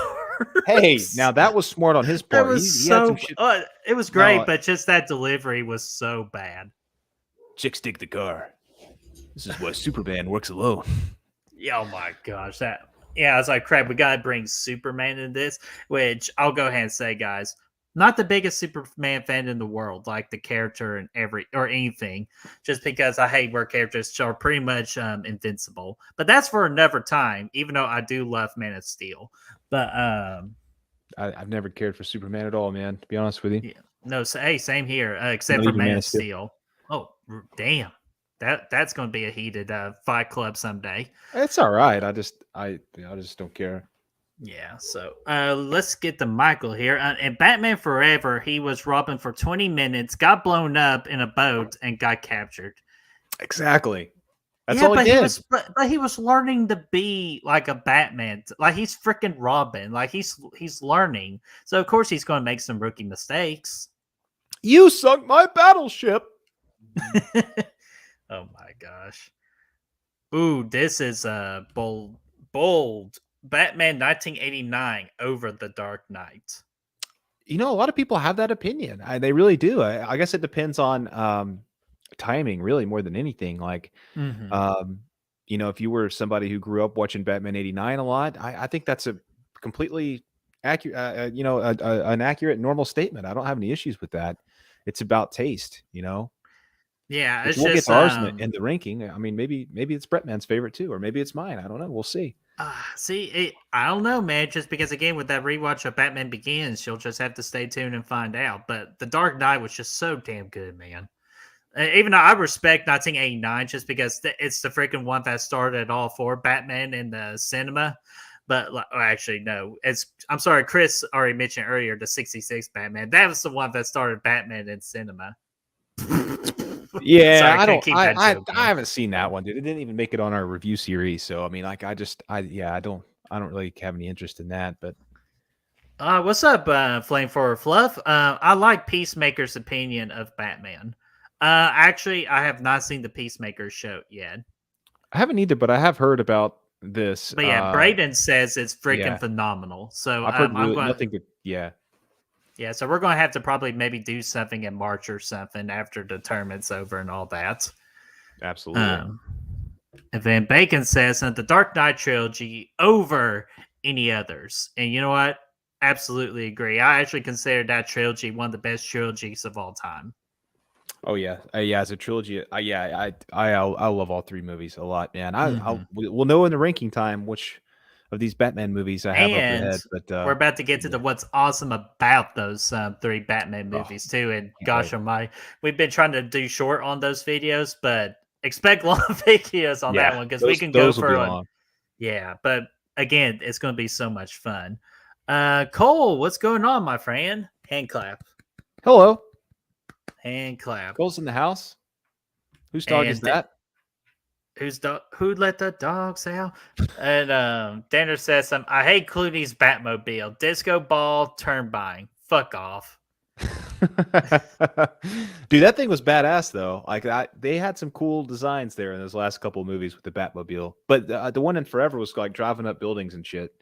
Hey, now that was smart on his That part. was He had so. some shit. It was great, No, but just that delivery was so bad. chicks dig the car. This is why Superman works alone. Yeah, oh my gosh, that. Yeah, I was like, crap. We gotta bring Superman in this. Which I'll go ahead and say, guys, not the biggest Superman fan in the world, like the character and anything. Just because I hate where characters are pretty much invincible. But that's for another time. Even though I do love Man of Steel, but I've never cared for Superman at all, man. To be honest with you, yeah. No, hey, same here, except Not for even Man of Steel. Oh, damn. That's going to be a heated Fight Club someday. it's all right. I just don't care. Yeah, so let's get to Michael here. In Batman Forever, he was Robin for 20 minutes, got blown up in a boat, and got captured. Exactly. That's yeah, all he but did. but he was learning to be like a Batman. Like he's freaking Robin. Like he's learning. So of course he's going to make some rookie mistakes. You sunk my battleship. Oh my gosh. Ooh, this is bold. Batman 1989 over The Dark Knight. You know, a lot of people have that opinion. They really do. I guess it depends on timing, really, more than anything. Like, you know, if you were somebody who grew up watching Batman '89 a lot, I think that's a completely accurate, you know, an accurate, normal statement. I don't have any issues with that. It's about taste, you know. Yeah, Which it's we'll get just to ours in the ranking. I mean, maybe it's Brett favorite too, or maybe it's mine. I don't know. We'll see. I don't know, man. Just because again, with that rewatch of Batman Begins, you'll just have to stay tuned and find out. But The Dark Knight was just so damn good, man. Even though I respect 1989, just because it's the freaking one that started it all for Batman in the cinema. But actually, no. I'm sorry, Chris already mentioned earlier the '66 Batman. That was the one that started Batman in cinema. Yeah, Sorry, I haven't seen that one, dude. It didn't even make it on our review series. So I mean, like, I don't really have any interest in that. But what's up, Flame for Fluff? I like Peacemaker's opinion of Batman. Actually, I have not seen the Peacemaker show yet. I haven't either, but I have heard about this. But yeah, Braden says it's freaking yeah. phenomenal. So I've heard I'm going. nothing but yeah. Yeah, so we're going to have to probably maybe do something in March or something after the tournament's over and all that. Absolutely. And then Bacon says the Dark Knight trilogy over any others. And you know what? Absolutely agree. I actually consider that trilogy one of the best trilogies of all time. Oh yeah, yeah. As a trilogy, I love all three movies a lot, man. We'll know in the ranking time which of these Batman movies I have up ahead. But we're about to get to what's awesome about those three Batman movies too. And gosh, we've been trying to do short on those videos, but expect long videos on that one because we can go for one. Yeah, but again, it's going to be so much fun. Cole, what's going on, my friend? Hand clap. Hello. Hand clap. Cole's in the house. Whose dog is that? Who let the dogs out? And Danner says, I hate Clooney's Batmobile. Disco ball turn buying. Fuck off. Dude, that thing was badass though. Like they had some cool designs there in those last couple of movies with the Batmobile. But the one in Forever was like driving up buildings and shit.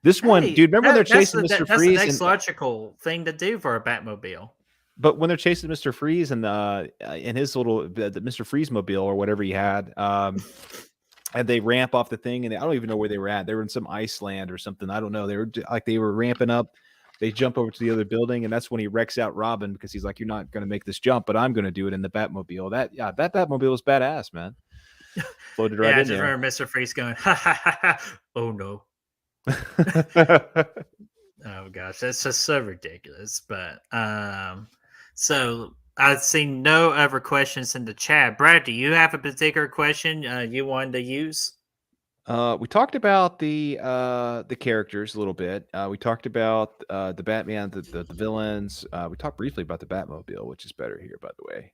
This one, dude, remember when they're chasing Mr. Freeze? That's the next logical thing to do for a Batmobile. But when they're chasing Mr. Freeze and in his little the Mr. Freeze mobile or whatever he had, and they ramp off the thing, and I don't even know where they were at. They were in some Iceland or something. I don't know. They were ramping up. They jump over to the other building, and that's when he wrecks out Robin because he's like, "You're not going to make this jump, but I'm going to do it in the Batmobile." That Batmobile was badass, man. Floated right in there. I just remember Mr. Freeze going, "Ha ha ha ha! Oh no." Oh gosh, that's just so ridiculous. But so I've seen no other questions in the chat. Brad, do you have a particular question you wanted to use? We talked about the characters a little bit. We talked about the Batman, the villains. We talked briefly about the Batmobile, which is better here, by the way.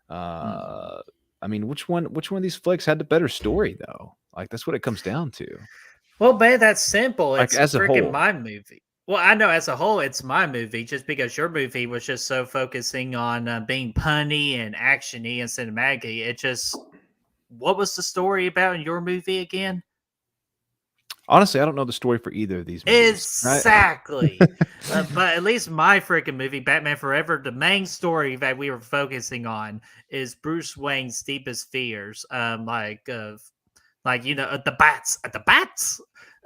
Hmm. Uh, I mean, which one of these flicks had the better story though? Like that's what it comes down to. Well, man, that's simple. Like It's as a freaking whole. my movie. Well, I know as a whole, it's my movie just because your movie was just so focusing on being punny and actiony and cinematic. It just, what was the story about in your movie again? Honestly, I don't know the story for either of these movies. Exactly. But at least my freaking movie, Batman Forever, the main story that we were focusing on is Bruce Wayne's deepest fears. The bats,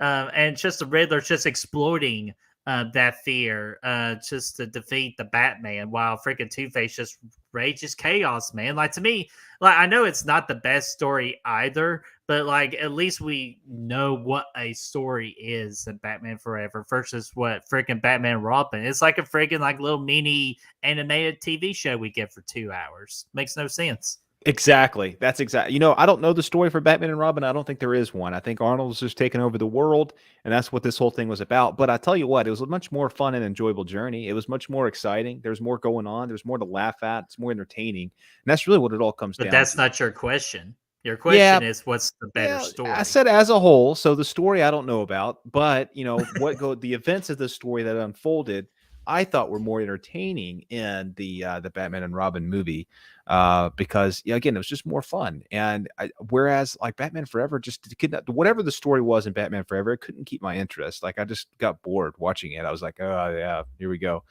and just the Riddler just exploiting that fear, just to defeat the Batman, while freaking Two Face just rages chaos, man. Like to me, like I know it's not the best story either, but like at least we know what a story is in Batman Forever versus what freaking Batman and Robin. It's like a freaking like little mini animated TV show we get for 2 hours. Makes no sense. Exactly. That's exactly. I don't know the story for Batman and Robin. I don't think there is one. I think Arnold's just taking over the world, and that's what this whole thing was about. But I tell you what, it was a much more fun and enjoyable journey. It was much more exciting. There's more going on. There's more to laugh at. It's more entertaining, and that's really what it all comes But down that's to. not your question. Your Yeah, question is what's the better well, I story? said as a whole, so the story I don't know about, but the events of the story that unfolded, I thought were more entertaining in the Batman and Robin movie, because yeah, again, it was just more fun. And whereas like Batman Forever just could not, whatever the story was in Batman Forever, it couldn't keep my interest. Like I just got bored watching it. I was like, oh yeah, here we go.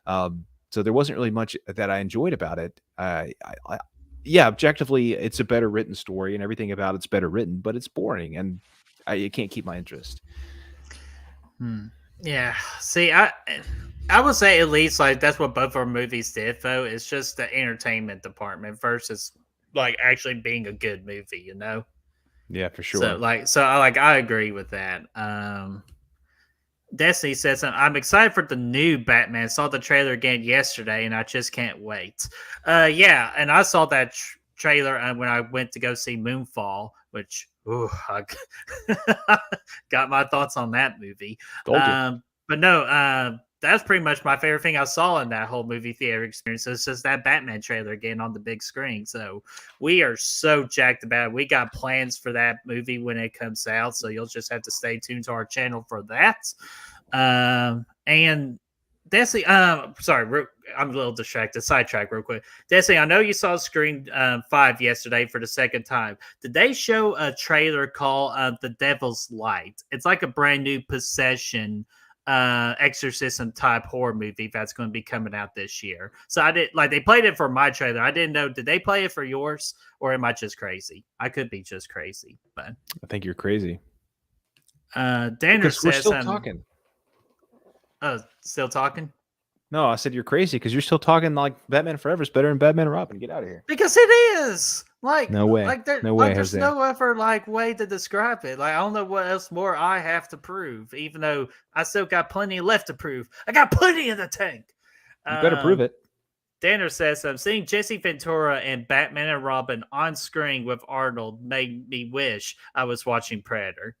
So there wasn't really much that I enjoyed about it. Yeah, objectively, it's a better written story and everything about it's better written, but it's boring and it can't keep my interest. Hmm. Yeah. See, I would say at least like that's what both our movies did, though. It's just the entertainment department versus like actually being a good movie, you know. Yeah, for So sure. I agree with that. Destiny says I'm excited for the new Batman. Saw the trailer again yesterday, and I just can't wait. Yeah, and I saw that trailer when I went to go see Moonfall, which I got my thoughts on that movie. Told you. But no, that's pretty much my favorite thing I saw in that whole movie theater experience. It's just that Batman trailer again on the big screen. So we are so jacked about it. We got plans for that movie when it comes out. So you'll just have to stay tuned to our channel for that. And Destiny, sorry, I'm a little distracted. Sidetrack real quick. Destiny, I know you saw Screen 5 yesterday for the second time. Did they show a trailer called The Devil's Light? It's like a brand new possession exorcism type horror movie that's going to be coming out this year. So I did like they played it for my trailer. I didn't know, did they play it for yours, or am I just crazy? I could be just crazy, but I think you're crazy. Danner Because we're says still talking. Oh, still talking? No, I said you're crazy because you're still talking like Batman Forever is better than Batman and Robin. Get out of here. Because it is No way. No way, there's Jose. no other like way to describe it. Like I don't know what else more I have to prove, even though I still got plenty left to prove. I got plenty in the tank. You better prove it. Danner says, I'm seeing Jesse Ventura and Batman and Robin on screen with Arnold made me wish I was watching Predator.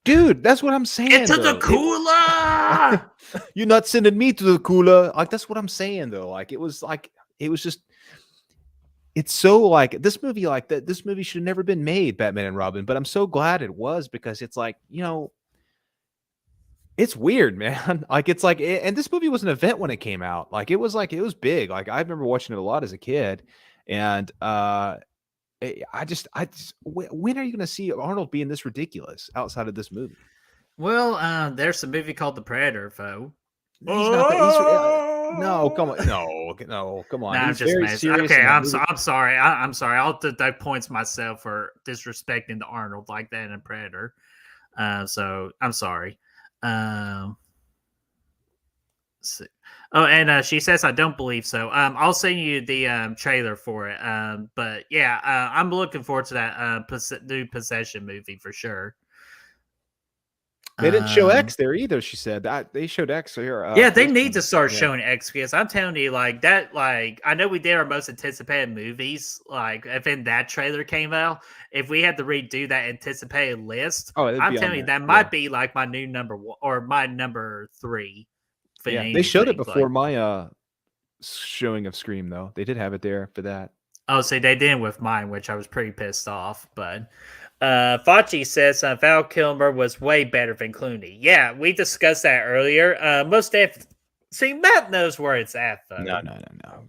Dude, that's what I'm saying. Get to the cooler! You're not sending me to the cooler. Like, that's what I'm saying, though. Like, it was just, it's so like this movie, like that. This movie should have never been made, Batman and Robin. But I'm so glad it was because it's like, it's weird, man. Like, it's like, and this movie was an event when it came out. Like, it was big. Like, I remember watching it a lot as a kid. And, when are you going to see Arnold being this ridiculous outside of this movie? Well, there's a movie called The Predator, though. He's not that. No, come on, no, come on. Nah, He's I'm just very mad. serious. Okay, I'm sorry. I'm sorry. I'll take points myself for disrespecting the Arnold like that in Predator. So I'm sorry. Oh, and she says I don't believe so. I'll send you the trailer for it. But yeah, I'm looking forward to that new Possession movie for sure. They didn't show X there either. She said that they showed X here. Yeah, they first need one. to start Yeah. showing X because I'm telling you, like that, like I know we did our most anticipated movies. Like if in that trailer came out, if we had to redo that anticipated list, Oh, it'd I'm be on telling you there. that Yeah. might be like my new number one or my number 3. For Yeah, they showed it anything, before like, my showing of Scream though. They did have it there for that. oh, see, they did with mine, which I was pretty pissed off. But Fauci says Val Kilmer was way better than Clooney. Yeah, we discussed that earlier. Most definitely. See, Matt knows where it's at, though. No.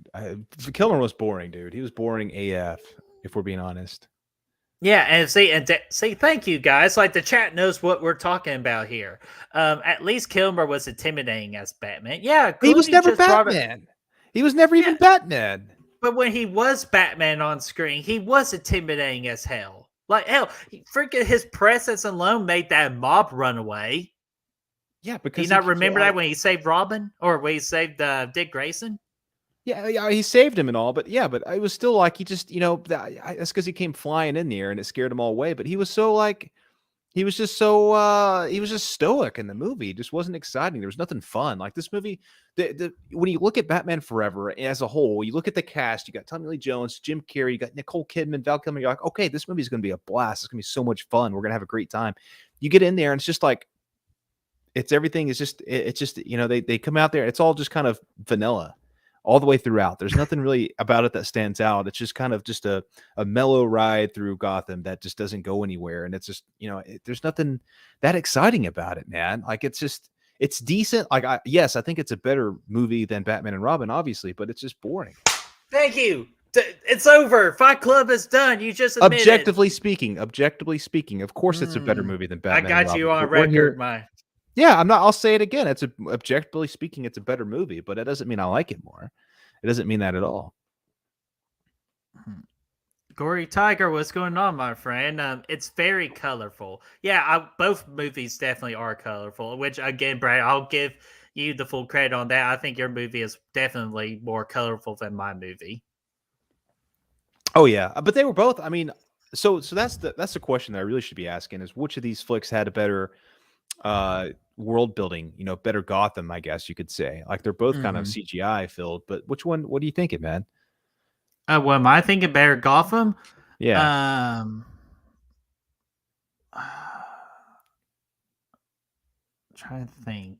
Kilmer was boring, dude. He was boring AF. If we're being honest. Yeah, and see, thank you guys. Like the chat knows what we're talking about here. At least Kilmer was intimidating as Batman. Yeah, He was Clooney never just brought it. Batman. He was never even Yeah. Batman. But when he was Batman on screen, he was intimidating as hell. Like hell, freaking his presence alone made that mob run away. Yeah, Do because you not remember that when he saved Robin or when he saved Dick Grayson? Yeah, he saved him and all, but I was still like he just that's because he came flying in there and it scared him all away. But he was so like he was just stoic in the movie. It just wasn't exciting. There was nothing fun. Like this movie, when you look at Batman Forever as a whole, you look at the cast. You got Tommy Lee Jones, Jim Carrey, you got Nicole Kidman, Val Kilmer. You're like, okay, this movie is going to be a blast. It's going to be so much fun. We're going to have a great time. You get in there and it's just like everything is just they come out there. It's all just kind of vanilla all the way throughout. There's nothing really about it that stands out. It's just kind of just a mellow ride through Gotham that just doesn't go anywhere. And it's just, there's nothing that exciting about it, man. Like it's decent. Like I think it's a better movie than Batman and Robin, obviously, but it's just boring. Thank you. It's over. Fight Club is done. You just admitted. Objectively speaking, of course it's a better movie than Batman. I got you on record, Yeah, I'll say it again. Objectively speaking, it's a better movie, but it doesn't mean I like it more. It doesn't mean that at all. Gory Tiger, what's going on, my friend? It's very colorful. Yeah, both movies definitely are colorful, which again, Brad, I'll give you the full credit on that. I think your movie is definitely more colorful than my movie. Oh yeah, but they were both. I mean, so that's the question that I really should be asking is which of these flicks had a better world building, better Gotham, I guess you could say. Like they're both kind of CGI filled, but which one, what are you thinking, man? What am I thinking? Better Gotham? Yeah. Trying to think.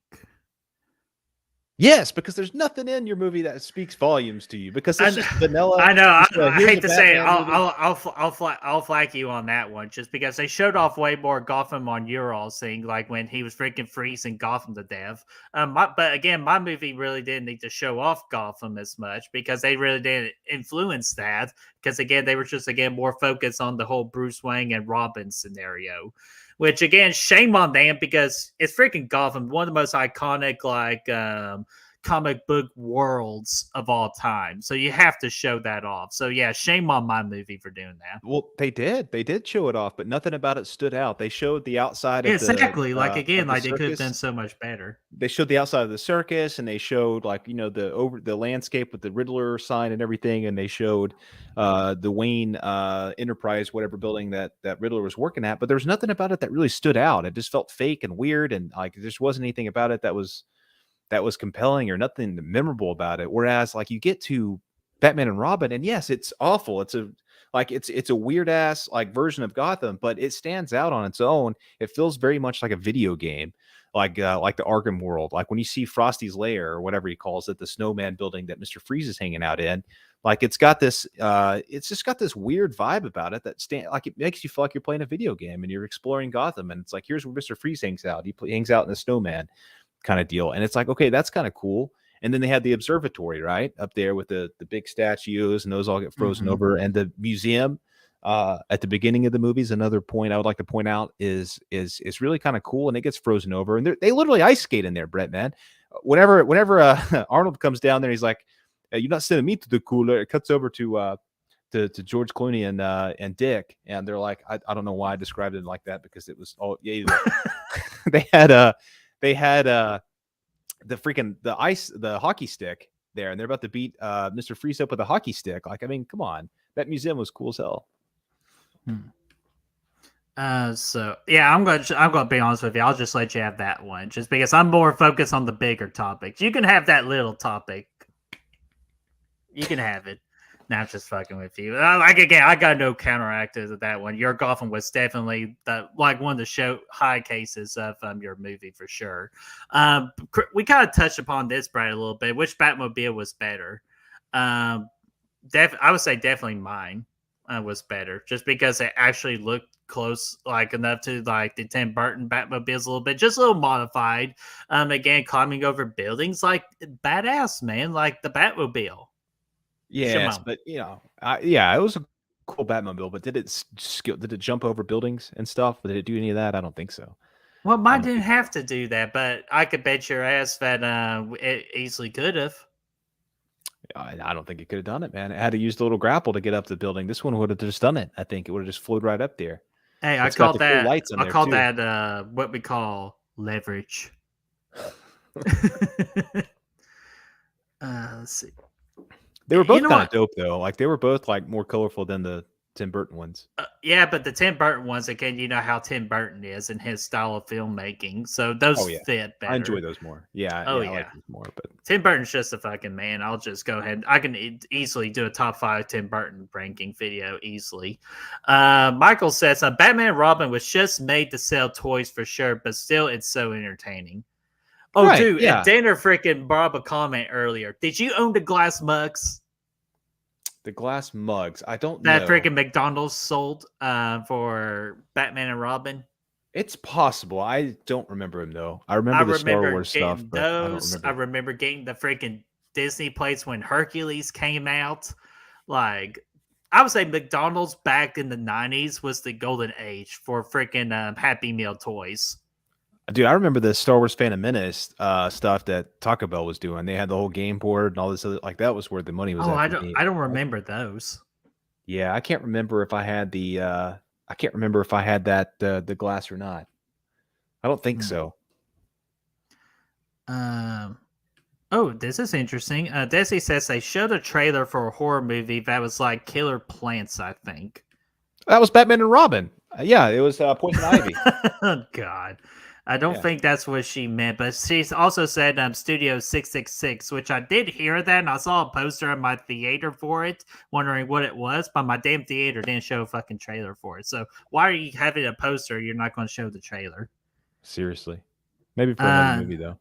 Yes, because there's nothing in your movie that speaks volumes to you because it's just vanilla. I know. I hate to say it. I'll flag you on that one just because they showed off way more Gotham on Ural's thing, like when he was freaking freezing Gotham to death. But again, my movie really didn't need to show off Gotham as much because they really didn't influence that. Because again, they were just more focused on the whole Bruce Wayne and Robin scenario. Which again, shame on them because it's freaking Gotham, one of the most iconic comic book worlds of all time. So you have to show that off. So yeah, shame on my movie for doing that. Well, they did show it off, but nothing about it stood out. They showed the outside of exactly. The, like again, like they circus. could have done so much better. They showed the outside of the circus, and they showed the landscape with the Riddler sign and everything, and they showed the Wayne Enterprise, whatever building that Riddler was working at. But there was nothing about it that really stood out. It just felt fake and weird, and like there just wasn't anything about it that was compelling or nothing memorable about it. Whereas like you get to Batman and Robin, and yes, it's awful. It's a weird ass like version of Gotham, but it stands out on its own. It feels very much like a video game, like the Arkham world. Like when you see Frosty's lair or whatever he calls it, the snowman building that Mr. Freeze is hanging out in, like it's got this it's just got this weird vibe about it that it makes you feel like you're playing a video game and you're exploring Gotham, and it's like here's where Mr. Freeze hangs out. He hangs out in the snowman kind of deal, and it's like, okay, that's kind of cool. And then they had the observatory right up there with the big statues, and those all get frozen over, and the museum at the beginning of the movie is another point I would like to point out is really kind of cool, and it gets frozen over, and they literally ice skate in there, Brett, man. Whenever Arnold comes down there, he's like, you're not sending me to the cooler. It cuts over to George Clooney and Dick, and they're like, I don't know why I described it like that because it was they had the hockey stick there, and they're about to beat Mr. Freeze up with a hockey stick. Like, I mean, come on, that museum was cool as hell. So yeah, I'm gonna be honest with you. I'll just let you have that one, just because I'm more focused on the bigger topics. You can have that little topic. You can have it. Now I'm just fucking with you. Like again, I got no counteractors of that one. Your golfing was definitely one of the show high cases of your movie for sure. We kind of touched upon this, Brad, a little bit. Which Batmobile was better? Um, I would say definitely mine was better, just because it actually looked close, like enough to like the Tim Burton Batmobiles a little bit, just a little modified. Again, climbing over buildings, like badass, man, like the Batmobile. Yes, Shimon. but yeah, it was a cool Batmobile. But did it did it jump over buildings and stuff? Did it do any of that? I don't think so. Well, I mine don't didn't think have to do that, but I could bet your ass that it easily could have. I don't think it could have done it, man. It had to use the little grapple to get up the building. This one would have just done it. I think it would have just floated right up there. Hey, It's got the cool lights on I there call too. that what we call leverage. Let's see. They were You both know kind of what? dope though. Like they were both like more colorful than the Tim Burton ones. Yeah, but the Tim Burton ones, again, you know how Tim Burton is and his style of filmmaking, so those Oh yeah, fit I enjoy better. those more. Yeah, Oh yeah, I like yeah, those more. But Tim Burton's just a fucking man. I'll just go ahead. I can easily do a top 5 Tim Burton ranking video easily. Michael says, Batman and Robin was just made to sell toys for sure, but still, it's so entertaining. Oh, right, dude, and yeah, Danner freaking brought up a comment earlier. Did you own the glass mugs the glass mugs. I don't that know. freaking McDonald's sold for Batman and Robin? It's possible. I don't remember him though. I I remember the Star remember Wars stuff, getting but I don't those. I remember. remember getting the freaking Disney plates when Hercules came out. Like, I would say McDonald's back in the 90s was the golden age for freaking Happy Meal toys. Dude, I remember the Star Wars Phantom Menace stuff that Taco Bell was doing. They had the whole game board and all this other like that was where the money was Oh, at for me. I don't remember those. Yeah, I can't remember if I had the I can't remember if I had that the glass or not. I don't think Hmm. so. Um. Oh, this is interesting. Desi says they showed a trailer for a horror movie that was like Killer Plants, I think. That was Batman and Robin. Yeah, it was Poison Ivy. God. I don't Yeah. think that's what she meant, but she's also said Studio 666, which I did hear that, and I saw a poster in my theater for it, wondering what it was, but my damn theater didn't show a fucking trailer for it. So why are you having a poster? You're not going to show the trailer. Seriously. Maybe for another Uh, movie though.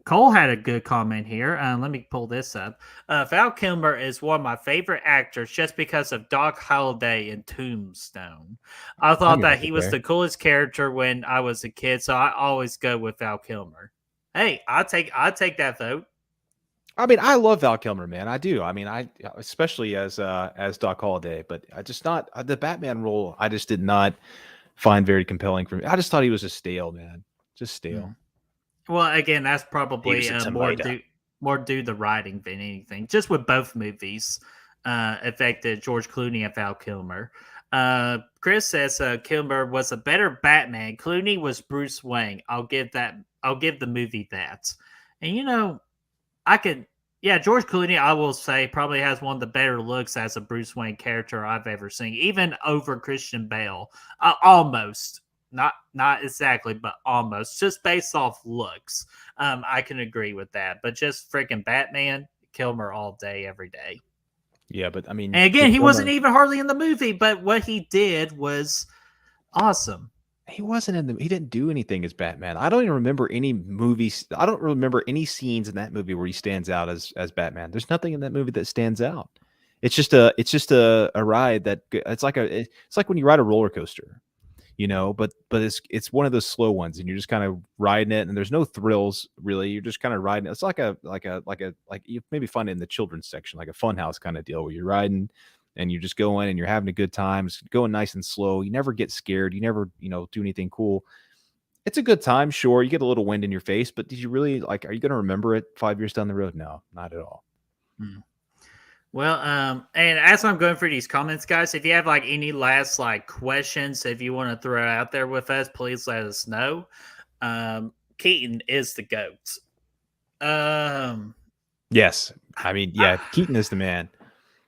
Cole had a good comment here. Let me pull this up. Val Kilmer is one of my favorite actors just because of Doc Holliday in Tombstone. I I thought mean, that that's he was fair. the coolest character when I was a kid, so I always go with Val Kilmer. Hey, I take that vote. I mean, I love Val Kilmer, man. I do. I mean, I especially as Doc Holliday, but I just not the Batman role. I just did not find very compelling for me. I just thought he was just stale, man. Just Hmm. stale. Well, again, that's He probably was a tomato. more due the writing than anything. Just with both movies, affected George Clooney and Val Kilmer. Chris says Kilmer was a better Batman. Clooney was Bruce Wayne. I'll give the movie that. And you know, I could. Yeah, George Clooney, I will say, probably has one of the better looks as a Bruce Wayne character I've ever seen, even over Christian Bale. Almost, not exactly, but almost, just based off looks. I can agree with that. But just freaking Batman, Kilmer all day, every day. Yeah, but I mean, And the again, he wasn't Kilmer, even hardly in the movie, but what he did was awesome. he wasn't in the. He didn't do anything as Batman. I don't even remember any movies. I don't remember any scenes in that movie where he stands out as Batman. There's nothing in that movie that stands out. It's just a ride that it's like when you ride a roller coaster, you know, but it's one of those slow ones and you're just kind of riding it and there's no thrills really. You're just kind of riding it. It's like you maybe find it in the children's section, like a fun house kind of deal where you're riding and you're just going and you're having a good time. It's going nice and slow. You never get scared. You never, do anything cool. It's a good time, sure. You get a little wind in your face, but did you really are you going to remember it 5 years down the road? No, not at all. Hmm. Well, and as I'm going through these comments, guys, if you have like any last like questions, if you want to throw out there with us, please let us know. Keaton is the goat. Um, Yes. I mean, yeah, Keaton is the man.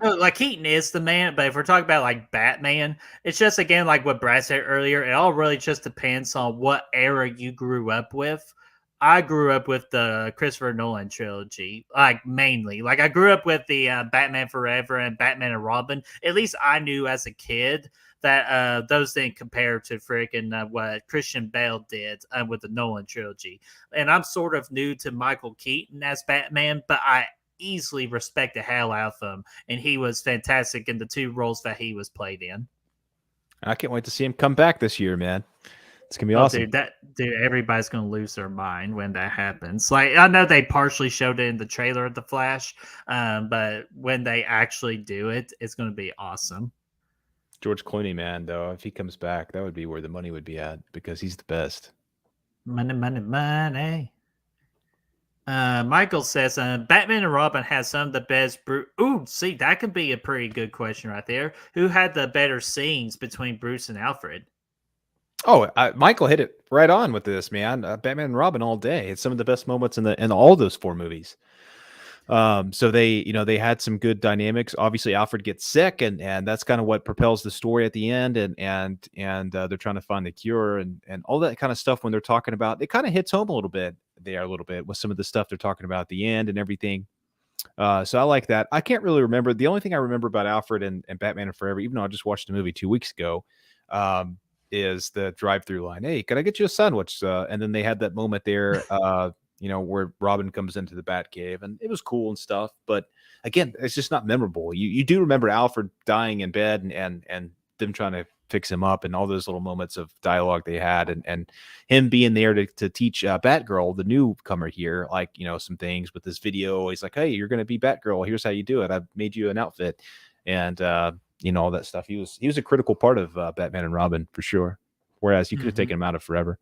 No, like Keaton is the man, but if we're talking about like Batman, it's just again like what Brad said earlier. It all really just depends on what era you grew up with. I grew up with the Christopher Nolan trilogy, like mainly. Like I grew up with the Batman Forever and Batman and Robin. At least I knew as a kid that those didn't compare to freaking what Christian Bale did with the Nolan trilogy. And I'm sort of new to Michael Keaton as Batman, but I easily respect the hell out of him, and he was fantastic in the two roles that he was played in. I can't wait to see him come back this year, man. It's gonna be Oh, awesome. dude, everybody's gonna lose their mind when that happens. Like, I know they partially showed it in the trailer of the Flash, but when they actually do it, it's gonna be awesome. George Clooney, man, though, if he comes back, that would be where the money would be at because he's the best. Money, money, money. Michael says, Batman and Robin has some of the best. Ooh, see, that could be a pretty good question right there. Who had the better scenes between Bruce and Alfred? Oh, Michael hit it right on with this, man. Batman and Robin all day. It's some of the best moments in all those 4 movies. So they had some good dynamics. Obviously, Alfred gets sick, and that's kind of what propels the story at the end. And they're trying to find the cure and all that kind of stuff. When they're talking about, it kind of hits home a little bit with some of the stuff they're talking about at the end and everything. So I like that. I can't really remember. The only thing I remember about Alfred and Batman and Forever, even though I just watched the movie 2 weeks ago, is the drive-through line. Hey, can I get you a sandwich? And then they had that moment there, where Robin comes into the Batcave, and it was cool and stuff. But again, it's just not memorable. You do remember Alfred dying in bed and them trying to fix him up and all those little moments of dialogue they had and him being there to teach Batgirl, the newcomer here, like, some things with this video. He's like, hey, you're going to be Batgirl. Here's how you do it. I've made you an outfit. And, all that stuff. He was a critical part of Batman and Robin for sure. Whereas you could have taken him out of Forever.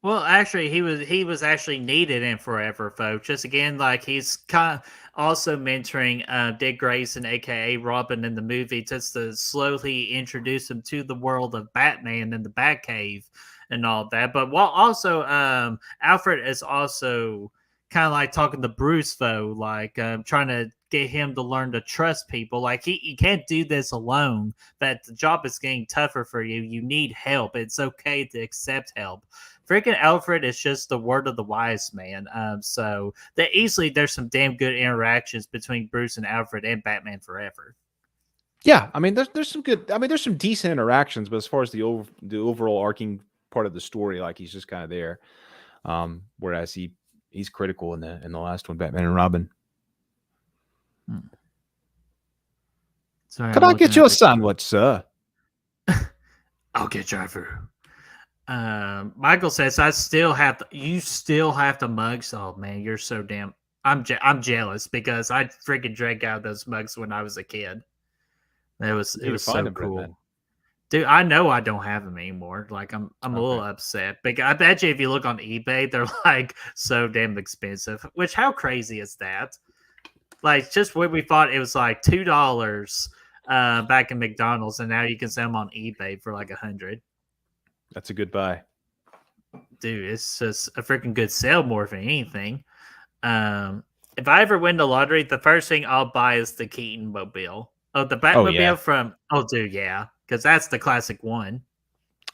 Well, actually, he was actually needed in Forever, folks. Just again, like he's kind of also mentoring Dick Grayson, aka Robin, in the movie, just to slowly introduce him to the world of Batman and the Batcave and all that. But while also Alfred is also kind of like talking to Bruce, though, like trying to get him to learn to trust people. Like you can't do this alone. That the job is getting tougher for you. You need help. It's okay to accept help. Freaking Alfred is just the word of the wise man. So that easily there's some damn good interactions between Bruce and Alfred and Batman Forever. Yeah, I mean, there's some good. I mean, there's some decent interactions, but as far as the overall arcing part of the story, like he's just kind of there. Whereas he's critical in the last one, Batman and Robin. Sorry, Could I get you a sandwich, sir? I'll get driver. Michael says, you still have the mugs. Oh man, you're so damn. I'm jealous because I freaking drank out of those mugs when I was a kid. It was so cool. Dude, I know I don't have them anymore. Like I'm a little upset. But I bet you if you look on eBay, they're like so damn expensive. Which how crazy is that? Like just when we thought it was like $2 back in McDonald's, and now you can sell them on eBay for like $100. That's a good buy. Dude, it's just a freaking good sale more than anything. If I ever win the lottery, the first thing I'll buy is the Keaton Mobile. Oh, the Batmobile from... Oh, dude, yeah. Because that's the classic one.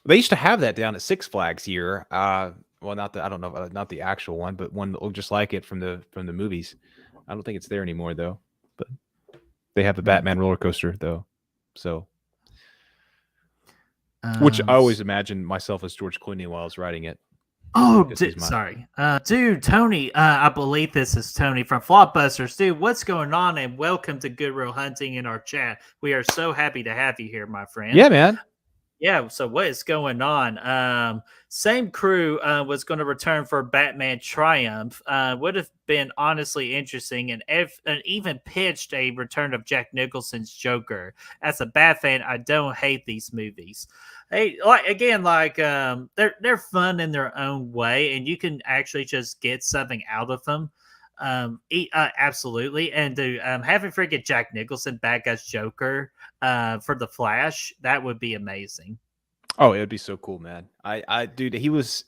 They used to have that down at Six Flags here. Well, not the actual one, but one that looked just like it from the movies. I don't think it's there anymore, though. But they have the Batman roller coaster, though. So... which I always imagined myself as George Clooney while I was writing it. Oh, sorry. Dude, Tony, I believe this is Tony from Flopbusters. Dude, what's going on? And welcome to Good Real Hunting in our chat. We are so happy to have you here, my friend. Yeah, man. Yeah, so what is going on? Same crew was going to return for Batman Triumph. Would have been honestly interesting and even pitched a return of Jack Nicholson's Joker. As a Bat fan, I don't hate these movies. Hey, they're fun in their own way, and you can actually just get something out of them. Absolutely, and to having freaking Jack Nicholson back as Joker for the Flash, that would be amazing. Oh, it would be so cool, man. Dude, he was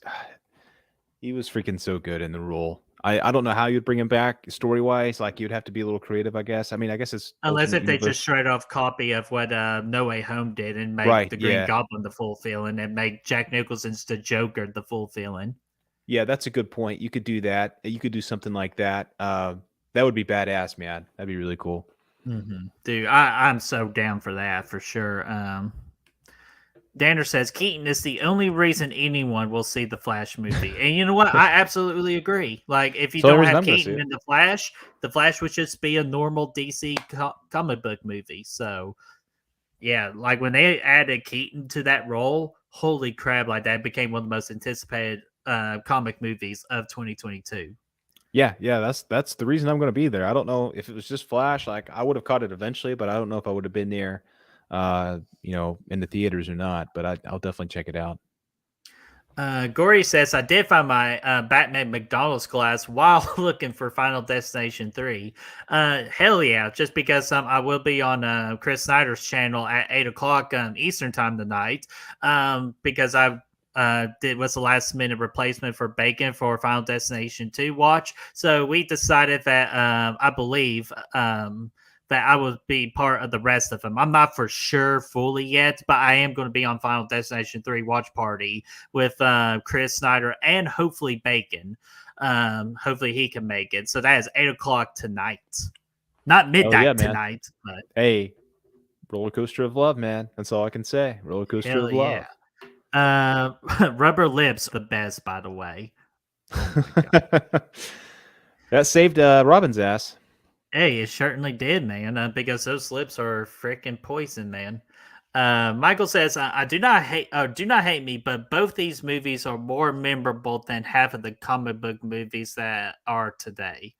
freaking so good in the role. I don't know how you'd bring him back story wise. Like you'd have to be a little creative, I guess. I mean, I guess it's Unless alternate if they universe. just straight off copy of what No Way Home did and make Right. the Green Yeah. Goblin the full villain and make Jack Nicholson's the Joker the full villain. Yeah, that's a good point. You could do that. You could do something like that. That would be badass, man. That'd be really cool. Dude, I'm so down for that for sure. Danner says Keaton is the only reason anyone will see the Flash movie, and you know what? I absolutely agree. Like, if you It's the only don't reason have I'm gonna see Keaton it. in the Flash would just be a normal DC comic book movie. So, yeah, like when they added Keaton to that role, holy crap! Like that became one of the most anticipated comic movies of 2022. Yeah, that's the reason I'm going to be there. I don't know if it was just Flash. Like I would have caught it eventually, but I don't know if I would have been there, in the theaters or not. But I'll definitely check it out. Gory says, I did find my Batman McDonald's glass while looking for Final Destination 3. Hell yeah, just because I will be on Chris Snyder's channel at 8 o'clock Eastern time tonight because I was the last minute replacement for Bacon for Final Destination 2 watch. So we decided that I believe that I would be part of the rest of them. I'm not for sure fully yet, but I am going to be on Final Destination 3 watch party with Chris Snyder and hopefully Bacon. Hopefully he can make it. So that is 8 o'clock tonight. Not midnight man. tonight, but Hey, roller coaster of love, man. That's all I can say. Roller coaster hell of love. yeah. Rubber Lips, the best, by the way. That saved Robin's ass. Hey, it certainly did, man. Because those lips are freaking poison, man. Michael says, "I do not hate me, but both these movies are more memorable than half of the comic book movies that are today."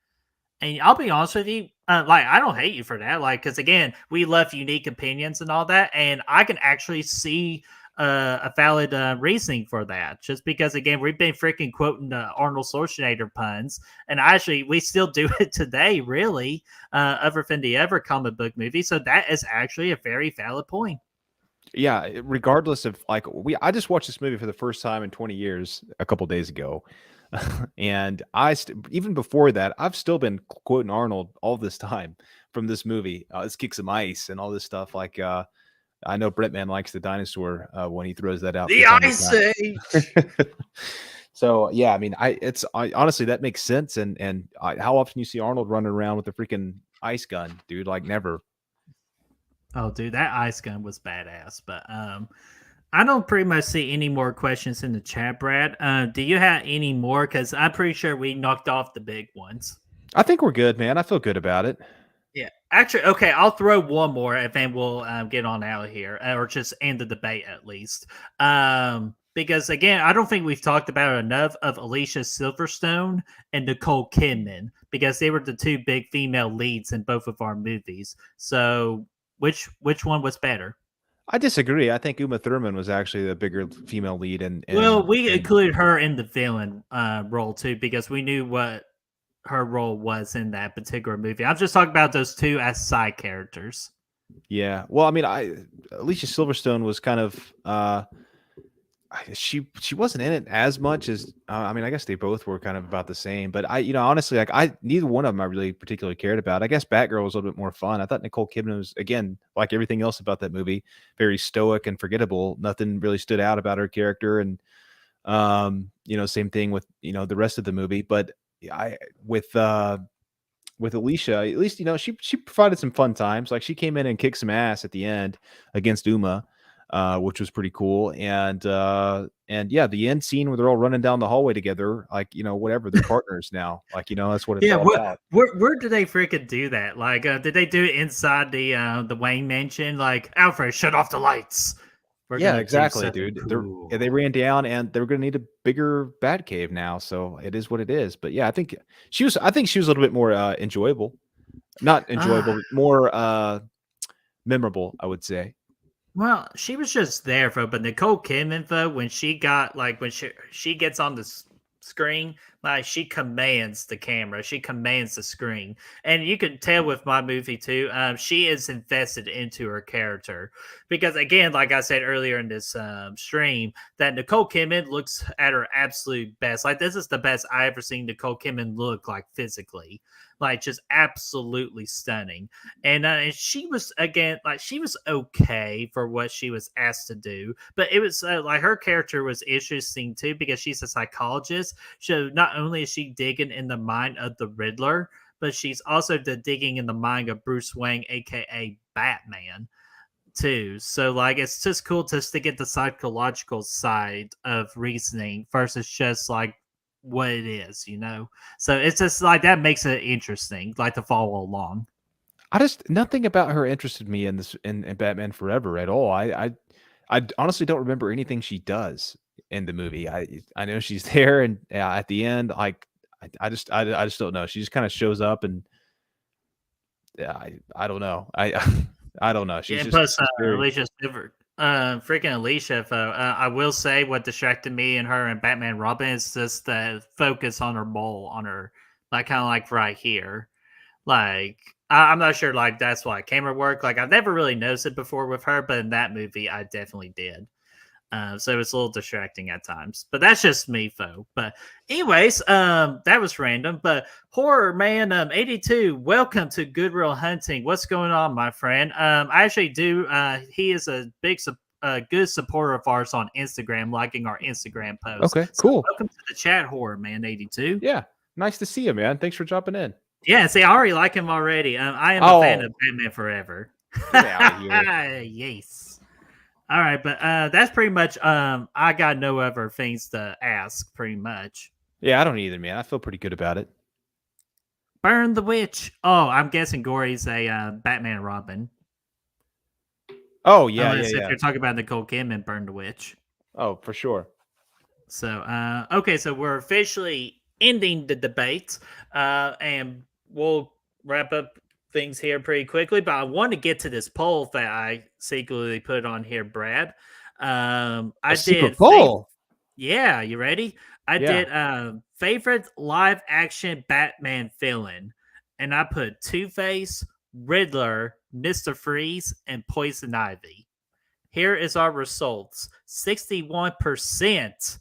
And I'll be honest with you, like I don't hate you for that, like because again, we love unique opinions and all that, and I can actually see a valid reasoning for that. Just because again, we've been freaking quoting Arnold Schwarzenegger puns, and actually we still do it today, really, other than the ever comic book movie. So that is actually a very valid point. Yeah, regardless of like I just watched this movie for the first time in 20 years a couple days ago. And even before that, I've still been quoting Arnold all this time from this movie. Let's kick some ice and all this stuff. Like I know Brentman likes the dinosaur when he throws that out. The from time to Ice time. Age. So yeah, I mean, honestly that makes sense. And how often you see Arnold running around with the freaking ice gun, dude? Like never. Oh, dude, that ice gun was badass. But I don't pretty much see any more questions in the chat, Brad. Do you have any more? Because I'm pretty sure we knocked off the big ones. I think we're good, man. I feel good about it. Yeah, actually, okay. I'll throw one more, and then we'll get on out of here, or just end the debate at least. Because again, I don't think we've talked about enough of Alicia Silverstone and Nicole Kidman because they were the two big female leads in both of our movies. So, which one was better? I disagree. I think Uma Thurman was actually the bigger female lead. Well, we included her in the villain role too because we knew what her role was in that particular movie. I'm just talking about those two as side characters. Yeah. Well, I mean, Alicia Silverstone was kind of she wasn't in it as much as I mean, I guess they both were kind of about the same. But honestly, like neither one of them I really particularly cared about. I guess Batgirl was a little bit more fun. I thought Nicole Kidman was, again, like everything else about that movie, very stoic and forgettable. Nothing really stood out about her character, and same thing with the rest of the movie. But with Alicia, at least she provided some fun times. Like she came in and kicked some ass at the end against Uma. Which was pretty cool. And yeah, the end scene where they're all running down the hallway together, like, whatever, they're partners now. Like, that's what it's all about. Where did they freaking do that? Like, did they do it inside the Wayne mansion? Like, Alfred, shut off the lights. Yeah, exactly, dude. Cool. They ran down and they were going to need a bigger bat cave now. So it is what it is. But yeah, I think she was a little bit more enjoyable. Not enjoyable, but more memorable, I would say. Well, she was just there, though. But Nicole Kidman, though, when she got when she gets on this screen, like she commands the camera, she commands the screen, and you can tell with my movie too. She is invested into her character because, again, like I said earlier in this stream, that Nicole Kidman looks at her absolute best. Like this is the best I ever seen Nicole Kidman look like physically, like just absolutely stunning. And she was, again, like she was okay for what she was asked to do, but it was like her character was interesting too because she's a psychologist. So not only is she digging in the mind of the Riddler, but she's also digging in the mind of Bruce Wayne, aka Batman, too. So like it's just cool just to get the psychological side of reasoning versus just like what it is, you know. So it's just like that makes it interesting, like to follow along. I just nothing about her interested me in this in Batman Forever at all. I honestly don't remember anything she does in the movie. I know she's there, and at the end, like I just don't know. She just kind of shows up, and yeah, I don't know. I don't know. Yeah, She's and just plus she's very Alicia Silver, freaking Alicia. I will say what distracted me and her and Batman Robin is just the focus on her mole, on her, like kind of like right here. Like I'm not sure, like that's why camera work. Like I've never really noticed it before with her, but in that movie, I definitely did. So it's a little distracting at times, but that's just me, Fo. But anyways, that was random. But horror man, 82. Welcome to Goodwill Hunting. What's going on, my friend? I actually do. He is a big, good supporter of ours on Instagram, liking our Instagram posts. okay. So Cool. welcome to the chat, horror man, 82. Yeah, nice to see you, man. Thanks for dropping in. Yeah, see, I already like him already. I am a fan Oh, of Batman Forever. get out of here. Yes. All right, but that's pretty much. I got no other things to ask. Pretty much. Yeah, I don't either, man. I feel pretty good about it. Burn the witch. Oh, I'm guessing Gory's a Batman and Robin. Oh yeah, Unless yeah, if yeah. you're talking about Nicole Kidman, Burn the Witch. Oh, for sure. So, okay, so we're officially ending the debate, and we'll wrap up things here pretty quickly. But I want to get to this poll that I secretly put on here, Brad. I A secret did. poll. Yeah, you ready? I Yeah. did favorite live action Batman villain, and I put Two Face, Riddler, Mr. Freeze, and Poison Ivy. Here is our results: 61%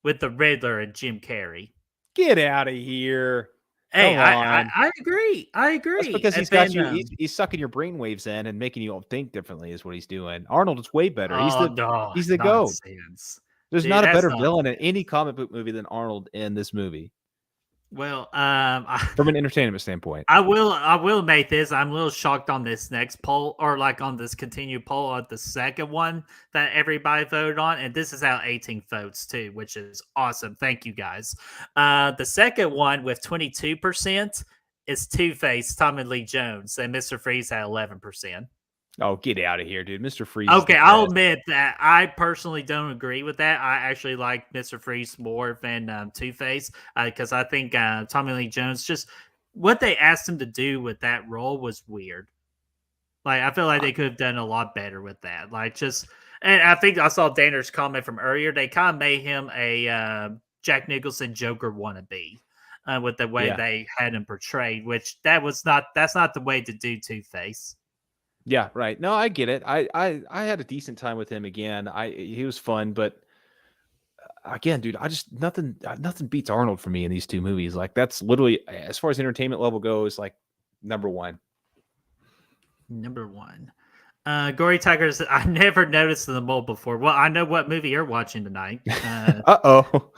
with the Riddler and Jim Carrey. Get out of here. Hey, Come I on. agree. I agree. That's because And he's got then, you. He's sucking your brainwaves in and making you all think differently. Is what he's doing. Arnold is way better. oh no, He's the goat. nonsense. There's Dude, not a that's better not villain in any comic book movie than Arnold in this movie, well. from an entertainment standpoint. I will make this. I'm a little shocked on this next poll, or like on this continued poll on the second one that everybody voted on, and this is out 18 votes too, which is awesome. Thank you guys. The second one with 22% is Two Face, Tommy Lee Jones, and Mr. Freeze had 11%. Oh, get out of here, dude. Mr. Freeze. is Okay, the I'll best. admit that I personally don't agree with that. I actually like Mr. Freeze more than Two Face because I think Tommy Lee Jones, just what they asked him to do with that role was weird. Like I feel like they could have done a lot better with that. Like just, and I think I saw Danner's comment from earlier. They kind of made him a Jack Nicholson Joker wannabe with the way Yeah. they had him portrayed, which that's not the way to do Two Face. Yeah, right. No, I get it. I had a decent time with him again. He was fun, but again, dude, I just nothing beats Arnold for me in these two movies. Like that's literally as far as entertainment level goes, like number one. Number one. Gory Tigers, I never noticed the mole before. Well, I know what movie you're watching tonight. Uh-oh.